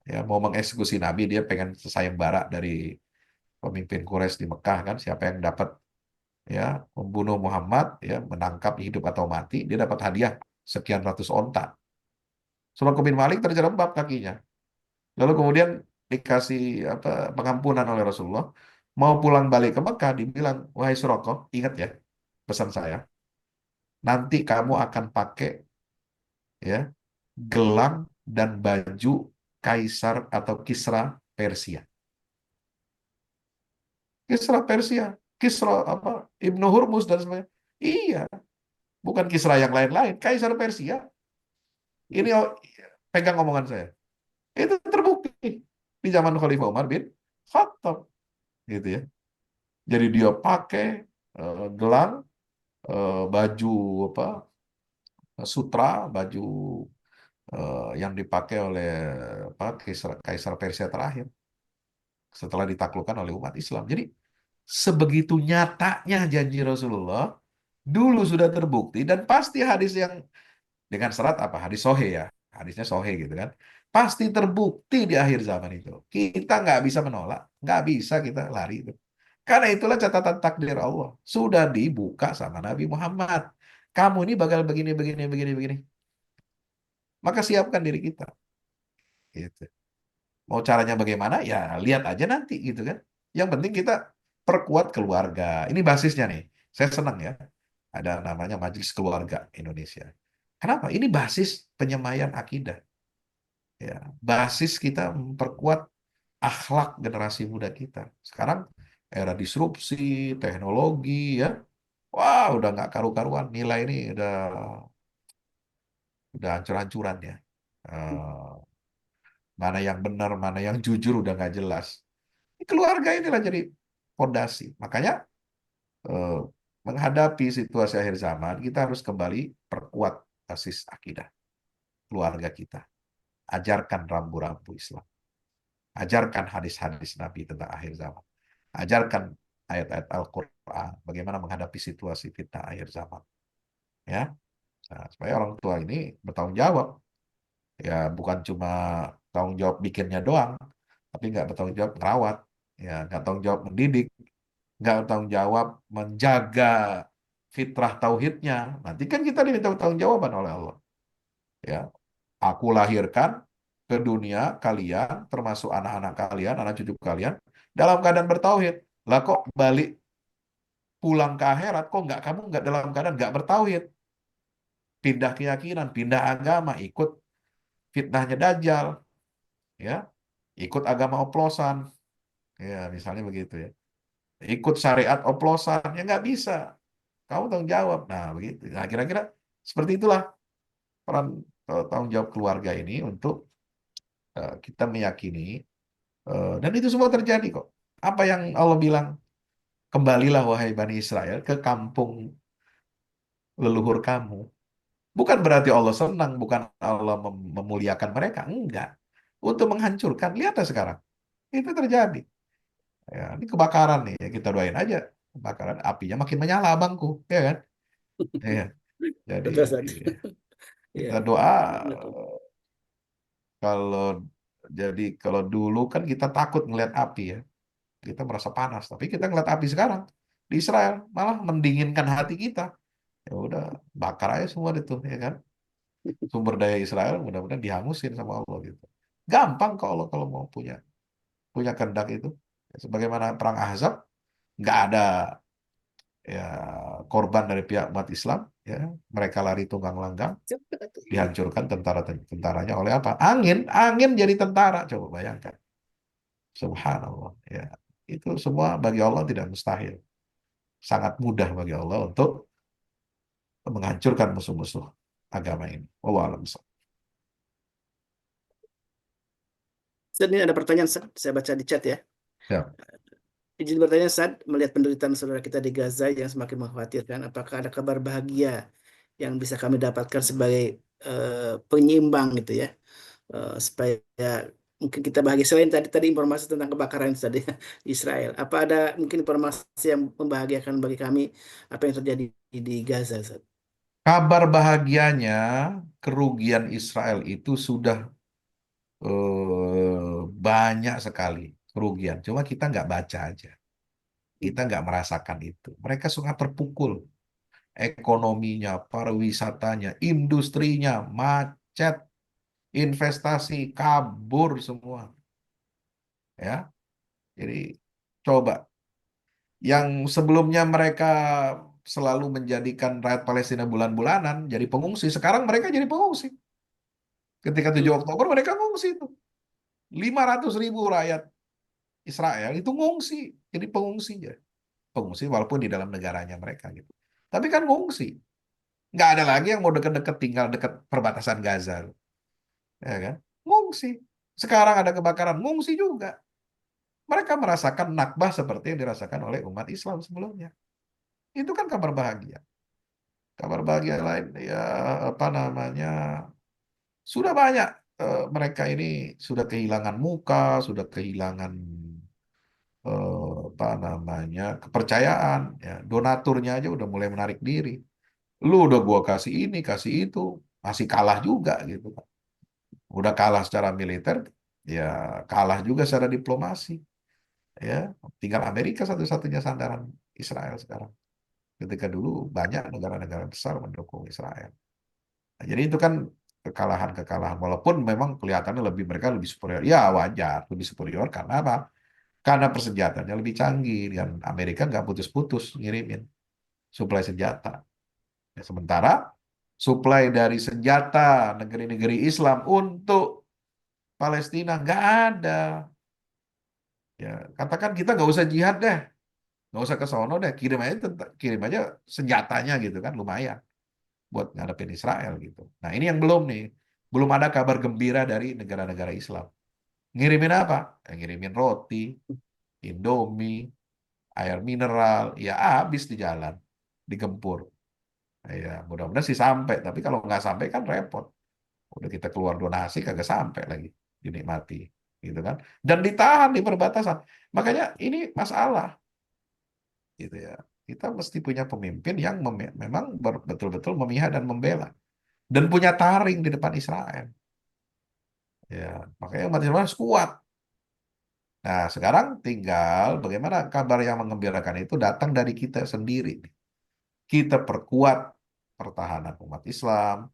ya mau mengeksekusi Nabi, dia pengen sayembara dari pemimpin Quraisy di Mekah kan, siapa yang dapat ya membunuh Muhammad, ya menangkap hidup atau mati, dia dapat hadiah sekian ratus onta. Suraqah bin Malik terjerembab kakinya. Lalu kemudian dikasih apa pengampunan oleh Rasulullah. Mau pulang balik ke Mekah, dibilang, wahai Suraqah, ingat ya pesan saya. Nanti kamu akan pakai ya gelang dan baju kaisar atau Kisra Persia. Kisra Persia, Kisra apa Ibnu Hurmuz dan sebagainya. Iya, bukan Kisra yang lain-lain, Kaisar Persia. Ini pegang omongan saya. Itu terbukti di zaman Khalifah Umar bin Khattab, gitu ya. Jadi dia pakai gelang, baju apa, sutra, baju yang dipakai oleh apa, Kaisar Persia terakhir setelah ditaklukkan oleh umat Islam. Jadi sebegitu nyatanya janji Rasulullah dulu sudah terbukti dan pasti hadis yang dengan syarat apa? Hadis sohe ya, hadisnya sohe gitu kan. Pasti terbukti di akhir zaman itu. Kita nggak bisa menolak, nggak bisa kita lari itu. Karena itulah catatan takdir Allah. Sudah dibuka sama Nabi Muhammad. Kamu ini bakal begini, begini, begini, begini. Maka siapkan diri kita. Gitu. Mau caranya bagaimana? Ya lihat aja nanti gitu kan. Yang penting kita perkuat keluarga. Ini basisnya nih. Saya senang ya. Ada namanya Majelis Keluarga Indonesia. Kenapa? Ini basis penyemaian akidah. Ya, basis kita memperkuat akhlak generasi muda kita. Sekarang era disrupsi, teknologi ya. Wah, udah nggak karu-karuan. Nilai ini udah hancur-hancuran ya. Eh, mana yang benar, mana yang jujur udah nggak jelas. Keluarga inilah jadi fondasi. Makanya eh, menghadapi situasi akhir zaman, kita harus kembali perkuat basis akidah keluarga kita. Ajarkan rambu-rambu Islam. Ajarkan hadis-hadis Nabi tentang akhir zaman. Ajarkan ayat-ayat Al-Quran, bagaimana menghadapi situasi fitnah akhir zaman. Ya, nah, supaya orang tua ini bertanggung jawab. Ya, bukan cuma tanggung jawab bikinnya doang, tapi nggak bertanggung jawab merawat. Ya, nggak tanggung jawab mendidik, nggak bertanggung jawab menjaga fitrah tauhidnya. Nanti kan kita diminta bertanggung jawaban oleh Allah. Ya, aku lahirkan ke dunia kalian, termasuk anak-anak kalian, anak cucu kalian, dalam keadaan bertauhid. Lah kok balik pulang ke akhirat, kok kamu nggak dalam keadaan nggak bertauhid? Pindah keyakinan, pindah agama, ikut fitnahnya Dajjal, ya, ikut agama oplosan, ya misalnya begitu ya. Ikut syariat oplosan, ya nggak bisa. Kamu tanggung jawab. Nah begitu. Nah kira-kira seperti itulah peran tanggung jawab keluarga ini untuk kita meyakini. Dan itu semua terjadi kok. Apa yang Allah bilang? Kembalilah wahai Bani Israel ke kampung leluhur kamu. Bukan berarti Allah senang, bukan Allah memuliakan mereka. Enggak. Untuk menghancurkan. Lihatlah sekarang. Itu terjadi. Ya, ini kebakaran nih. Ya, kita doain aja. Kebakaran, apinya makin menyala, abangku. Ya kan? Ya. Jadi Betul, Ustaz. Iya, kita doa. betul. Kalau kalau dulu kan kita takut ngeliat api ya. Kita merasa panas. Tapi kita ngeliat api sekarang. Di Israel malah mendinginkan hati kita. Ya udah, bakar aja semua itu. Ya kan? Sumber daya Israel mudah-mudahan dihangusin sama Allah gitu. Gampang kalau mau punya kehendak itu. Sebagaimana perang Ahzab, nggak ada ya korban dari pihak umat Islam, ya mereka lari tunggang langgang, dihancurkan tentaranya oleh apa? Angin jadi tentara. Coba bayangkan. Subhanallah. Ya, itu semua bagi Allah tidak mustahil. Sangat mudah bagi Allah untuk menghancurkan musuh-musuh agama ini. Wallahu a'lam bishawab. Ustaz, ini ada pertanyaan, Ustaz. Saya baca di chat ya. Ya. Izin bertanya, Ustaz, melihat penderitaan saudara kita di Gaza yang semakin mengkhawatirkan, apakah ada kabar bahagia yang bisa kami dapatkan sebagai penyeimbang gitu ya, supaya mungkin kita bahagia selain tadi informasi tentang kebakaran tadi di Israel. Apa ada mungkin informasi yang membahagiakan bagi kami apa yang terjadi di Gaza, Ustaz? Kabar bahagianya, kerugian Israel itu sudah banyak sekali kerugian. Cuma kita nggak baca aja. Kita nggak merasakan itu. Mereka sangat terpukul. Ekonominya, pariwisatanya, industrinya, macet, investasi, kabur semua. Ya, jadi coba. Yang sebelumnya mereka selalu menjadikan rakyat Palestina bulan-bulanan jadi pengungsi, sekarang mereka jadi pengungsi. Ketika 7 Oktober mereka ngungsi itu. 500.000 rakyat Israel itu ngungsi, jadi pengungsi ya. Pengungsi walaupun di dalam negaranya mereka gitu. Tapi kan ngungsi. Nggak ada lagi yang mau deket-deket tinggal dekat perbatasan Gaza. Ya kan? Ngungsi. Sekarang ada kebakaran, ngungsi juga. Mereka merasakan nakbah seperti yang dirasakan oleh umat Islam sebelumnya. Itu kan kabar bahagia. Kabar bahagia lain ya apa namanya? Sudah banyak mereka ini sudah kehilangan muka, sudah kehilangan apa namanya kepercayaan. Ya, donaturnya aja udah mulai menarik diri. Lu udah gua kasih ini, kasih itu, masih kalah juga gitu kan. Udah kalah secara militer, ya kalah juga secara diplomasi. Ya, tinggal Amerika satu-satunya sandaran Israel sekarang. Ketika dulu banyak negara-negara besar mendukung Israel. Nah, jadi itu kan kekalahan-kekalahan. Walaupun memang kelihatannya mereka lebih superior. Ya wajar, lebih superior karena apa? Karena persenjataannya lebih canggih. Dan Amerika nggak putus-putus ngirimin suplai senjata. Ya, sementara suplai dari senjata negeri-negeri Islam untuk Palestina nggak ada. Ya, katakan kita nggak usah jihad deh. Nggak usah ke sono deh. Kirim aja senjatanya gitu kan. Lumayan. Buat ngadepin Israel gitu. Nah ini yang belum nih. Belum ada kabar gembira dari negara-negara Islam. Ngirimin apa? Ngirimin roti, Indomie, air mineral. Ya habis di jalan. Digempur. Ya mudah-mudahan sih sampai. Tapi kalau nggak sampai kan repot. Udah kita keluar donasi kagak sampai lagi. Dinikmati. gitu kan? Dan ditahan di perbatasan. Makanya ini masalah, gitu ya. Kita mesti punya pemimpin yang memang betul-betul memihak dan membela dan punya taring di depan Israel. Ya, makanya umat Islam harus kuat. Nah, sekarang tinggal bagaimana kabar yang menggembirakan itu datang dari kita sendiri. Kita perkuat pertahanan umat Islam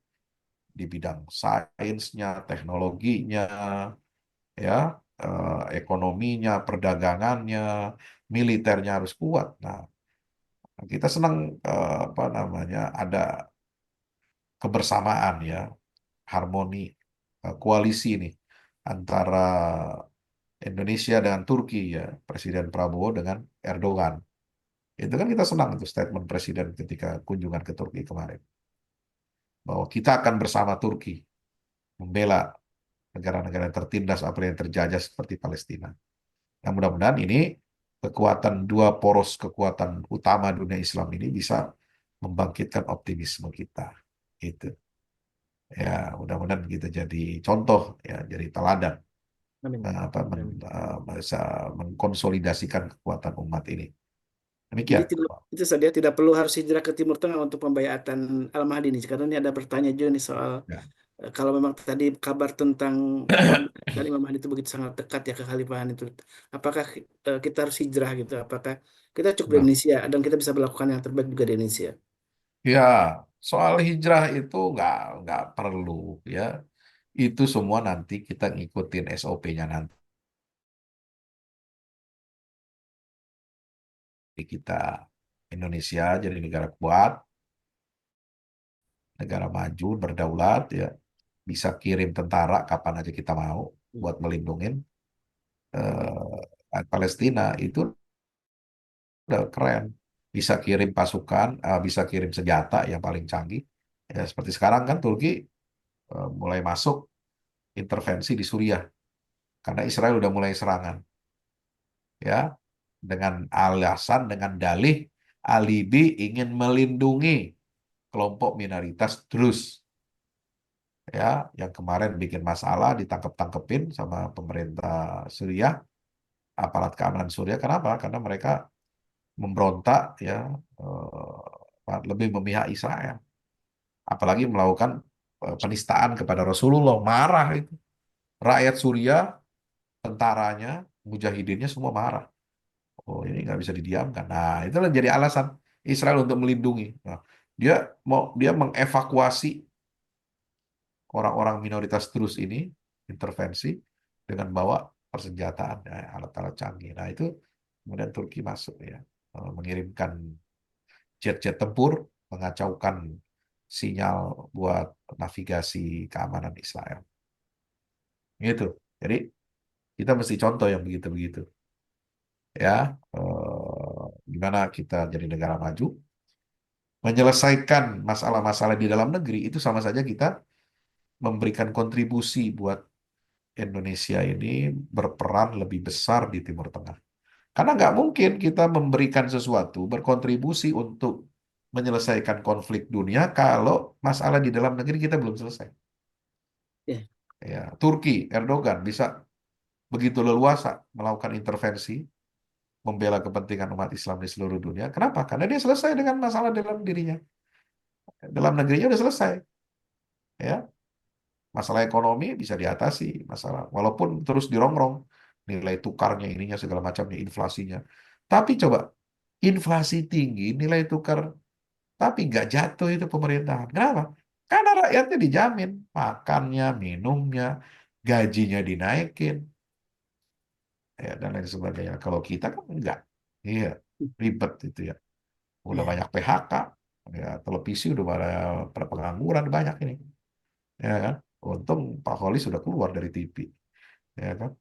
di bidang sainsnya, teknologinya, ya, ekonominya, perdagangannya, militernya harus kuat. Nah, kita senang apa namanya ada kebersamaan ya, harmoni koalisi ini antara Indonesia dengan Turki ya, Presiden Prabowo dengan Erdogan. Itu kan kita senang itu statement Presiden ketika kunjungan ke Turki kemarin. Bahwa kita akan bersama Turki membela negara-negara yang tertindas apa yang terjajah seperti Palestina. Nah, mudah-mudahan ini kekuatan dua poros kekuatan utama dunia Islam ini bisa membangkitkan optimisme kita. Gitu. Ya, mudah-mudahan kita jadi contoh ya, jadi teladan Amin. bisa mengkonsolidasikan kekuatan umat ini. Jadi Demikian. itu saja tidak perlu harus hijrah ke Timur Tengah untuk pembayatan Al-Mahdi ini. Karena ini ada pertanyaan juga nih soal Ya. kalau memang tadi kabar tentang pembayatan Imam Mahdi itu begitu sangat dekat ya kekhalifahan itu. Apakah kita harus hijrah gitu? Apakah kita cukup di Nah, Indonesia dan kita bisa melakukan yang terbaik juga di Indonesia? ya, soal hijrah itu nggak perlu ya. Itu semua nanti kita ngikutin SOP-nya nanti kita. Indonesia jadi negara kuat, negara maju, berdaulat ya. Bisa kirim tentara kapan aja kita mau buat melindungin Palestina itu udah keren. Bisa kirim pasukan, bisa kirim senjata yang paling canggih. Ya, seperti sekarang kan Turki mulai masuk intervensi di Suriah karena Israel udah mulai serangan. Ya, dengan alasan, dengan dalih, alibi ingin melindungi kelompok minoritas Druze. Ya, yang kemarin bikin masalah, ditangkep-tangkepin sama pemerintah Suriah, aparat keamanan Suriah. Kenapa? Karena mereka memberontak, ya, lebih memihak Israel. Apalagi melakukan penistaan kepada Rasulullah. Marah itu. Rakyat Suriah, tentaranya, mujahidinnya semua marah. Oh, ini nggak bisa didiamkan. Nah, itulah jadi alasan Israel untuk melindungi. Nah, dia mengevakuasi orang-orang minoritas terus ini, intervensi dengan bawa persenjataan, ya, alat-alat canggih. Nah, itu kemudian Turki masuk ya, mengirimkan jet-jet tempur, mengacaukan sinyal buat navigasi keamanan Israel. Gitu. Jadi kita mesti contoh yang begitu-begitu. Ya, gimana kita jadi negara maju, menyelesaikan masalah-masalah di dalam negeri itu sama saja kita memberikan kontribusi buat Indonesia ini berperan lebih besar di Timur Tengah. Karena nggak mungkin kita memberikan sesuatu, berkontribusi untuk menyelesaikan konflik dunia kalau masalah di dalam negeri kita belum selesai. Ya. Ya, Turki, Erdogan bisa begitu leluasa melakukan intervensi, membela kepentingan umat Islam di seluruh dunia. Kenapa? Karena dia selesai dengan masalah dalam dirinya. Dalam negerinya udah selesai. Ya, masalah ekonomi bisa diatasi, masalah walaupun terus dirongrong nilai tukarnya ininya segala macamnya inflasinya. Tapi coba inflasi tinggi, nilai tukar tapi nggak jatuh itu pemerintahan. Kenapa? Karena rakyatnya dijamin makannya, minumnya, gajinya dinaikin, ya, dan lain sebagainya. Kalau kita kan enggak, iya ribet itu ya. Udah Ya. banyak PHK, ya televisi udah pada pengangguran banyak ini, ya kan. Untung Pak Holi sudah keluar dari TV, ya kan.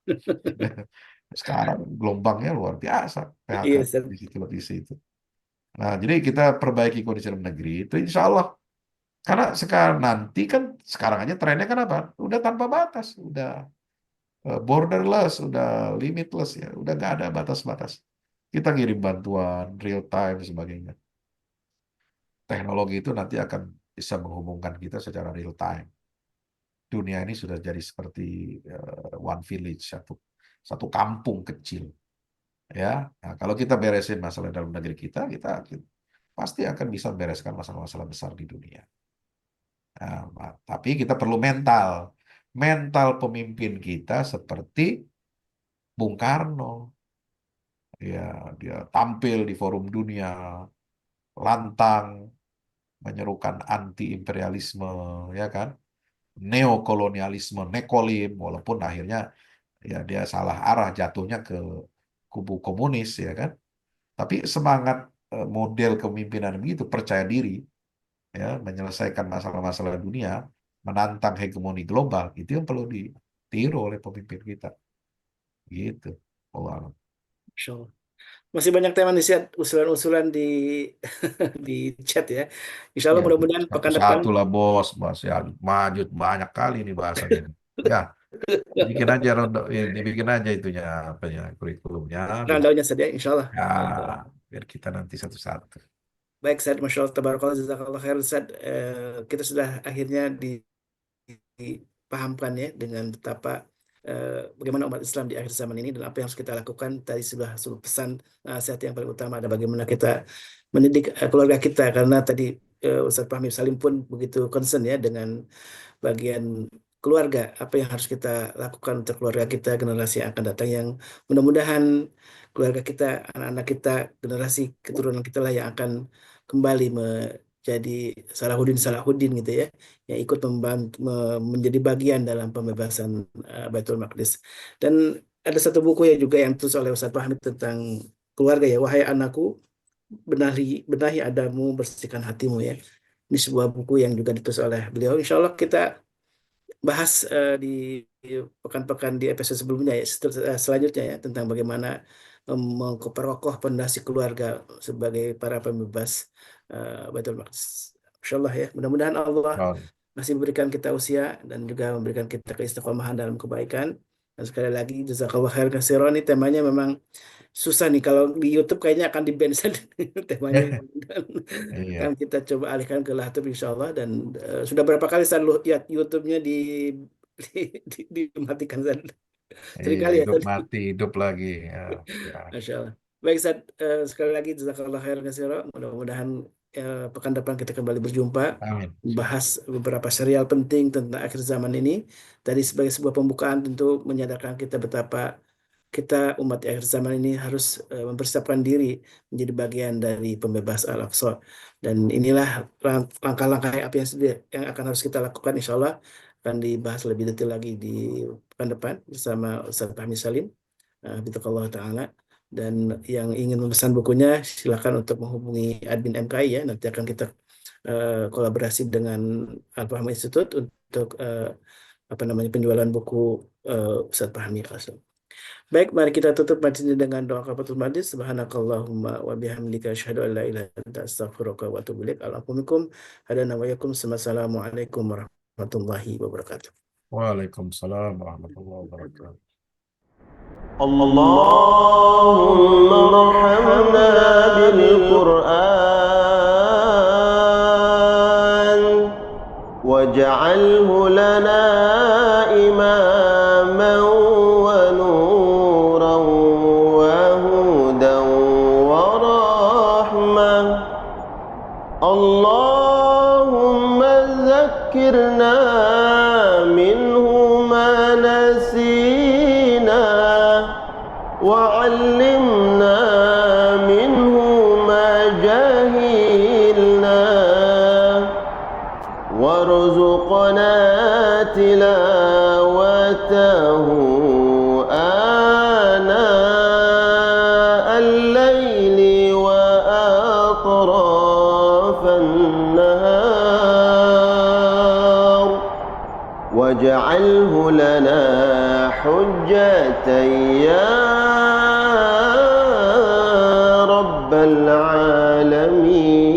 Sekarang gelombangnya luar biasa PHK Iya, Ustaz. di televisi itu. Nah, jadi kita perbaiki kondisi dalam negeri itu insya Allah. Karena sekarang nanti kan sekarang aja trennya kan apa? Udah tanpa batas, udah borderless, udah limitless ya, udah nggak ada batas-batas. Kita ngirim bantuan real time dan sebagainya. Teknologi itu nanti akan bisa menghubungkan kita secara real time. dunia ini sudah jadi seperti one village, satu kampung kecil. Ya, nah, kalau kita beresin masalah dalam negeri kita pasti akan bisa bereskan masalah-masalah besar di dunia. Nah, tapi kita perlu mental pemimpin kita seperti Bung Karno. Ya, dia tampil di forum dunia, lantang, menyerukan anti-imperialisme, ya kan, neokolonialisme, nekolim, walaupun akhirnya ya dia salah arah, jatuhnya ke kubu komunis, ya kan. Tapi semangat model kepemimpinan begitu, percaya diri, ya, menyelesaikan masalah-masalah dunia, menantang hegemoni global, itu yang perlu ditiru oleh pemimpin kita. Gitu. Allah. Insya Allah. Masih banyak tema nih, Syed, usulan-usulan di di chat ya. Insya Allah Ya, mudah-mudahan pekan depan satu-satu lah bos, ya, maju banyak kali nih bahasannya. Ya, dibikin aja itunya, kurikulumnya, rundown-nya saja, Insya Allah. ya, biar kita nanti satu-satu. Baik, Syed, Masya Allah, tabarakallah, jazakallah khair, Syed. Kita sudah akhirnya dipahamkan ya dengan betapa bagaimana umat Islam di akhir zaman ini dan apa yang harus kita lakukan. Tadi sudah pesan nasihat yang paling utama ada bagaimana kita mendidik keluarga kita, karena tadi Ustaz Fahmi Salim pun begitu concern ya dengan bagian keluarga, apa yang harus kita lakukan untuk keluarga kita, generasi yang akan datang, yang mudah-mudahan keluarga kita, anak-anak kita, generasi keturunan kita lah yang akan kembali menjadi Salahuddin gitu ya, yang ikut menjadi bagian dalam pembebasan Baitul Maqdis. Dan ada satu buku yang juga yang ditulis oleh Ustaz Fahmi tentang keluarga ya, Wahai Anakku, benahi adamu, bersihkan hatimu ya. Ini sebuah buku yang juga ditulis oleh beliau. Insya Allah kita bahas di pekan-pekan di episode sebelumnya ya, selanjutnya ya, tentang bagaimana memperkokoh pondasi keluarga sebagai para pembebas Baitul Maqdis. Insya Allah ya, mudah-mudahan Allah masih memberikan kita usia dan juga memberikan kita keistiqomahan dalam kebaikan. Dan sekali lagi jazakallah khair katsiran, ini temanya memang susah nih, kalau di YouTube kayaknya akan di-ban temanya. Iya. Kan kita coba alihkan ke Lahatub insya Allah. Dan sudah berapa kali saya lihat YouTube-nya dimatikan. Seringkali ya. Hidup lagi. Ya. Masya Allah. Baik, Ustaz, sekali lagi jazakallah khair katsiran. Mudah-mudahan pekan depan kita kembali berjumpa. Amin. Membahas beberapa serial penting tentang akhir zaman ini. Tadi sebagai sebuah pembukaan tentu menyadarkan kita betapa kita umat akhir zaman ini harus mempersiapkan diri menjadi bagian dari pembebas Al-Aqsa. Dan inilah langkah-langkah apa yang akan harus kita lakukan, insya Allah akan dibahas lebih detail lagi di pekan depan bersama Ustaz Fahmi Salim, Habibullah Ta'ala. Dan yang ingin memesan bukunya silakan untuk menghubungi admin MKI ya. Nanti akan kita kolaborasi dengan Al-Fahmi Institute untuk penjualan buku Ustaz Fahmi Qasim. Baik, mari kita tutup majlis dengan doa kafaratul majlis. Subhanakallahumma wa bihamdika asyhadu an la ilaha illa anta astaghfiruka wa atubu ilaik. Alhamdulillah hadana wa yakum. Assalamualaikum warahmatullahi wabarakatuh. Waalaikumsalam warahmatullahi wabarakatuh. Allahumma arhamna bil Qur'an waj'alhu lana imaman wa nuran wa hudan wa rahmah. Allahumma zakkirna minhu ma nasina وعلمنا منه ما جهلنا وارزقنا تلاوته آناء الليل وأطراف النهار واجعله لنا حجة يا رب العالمين.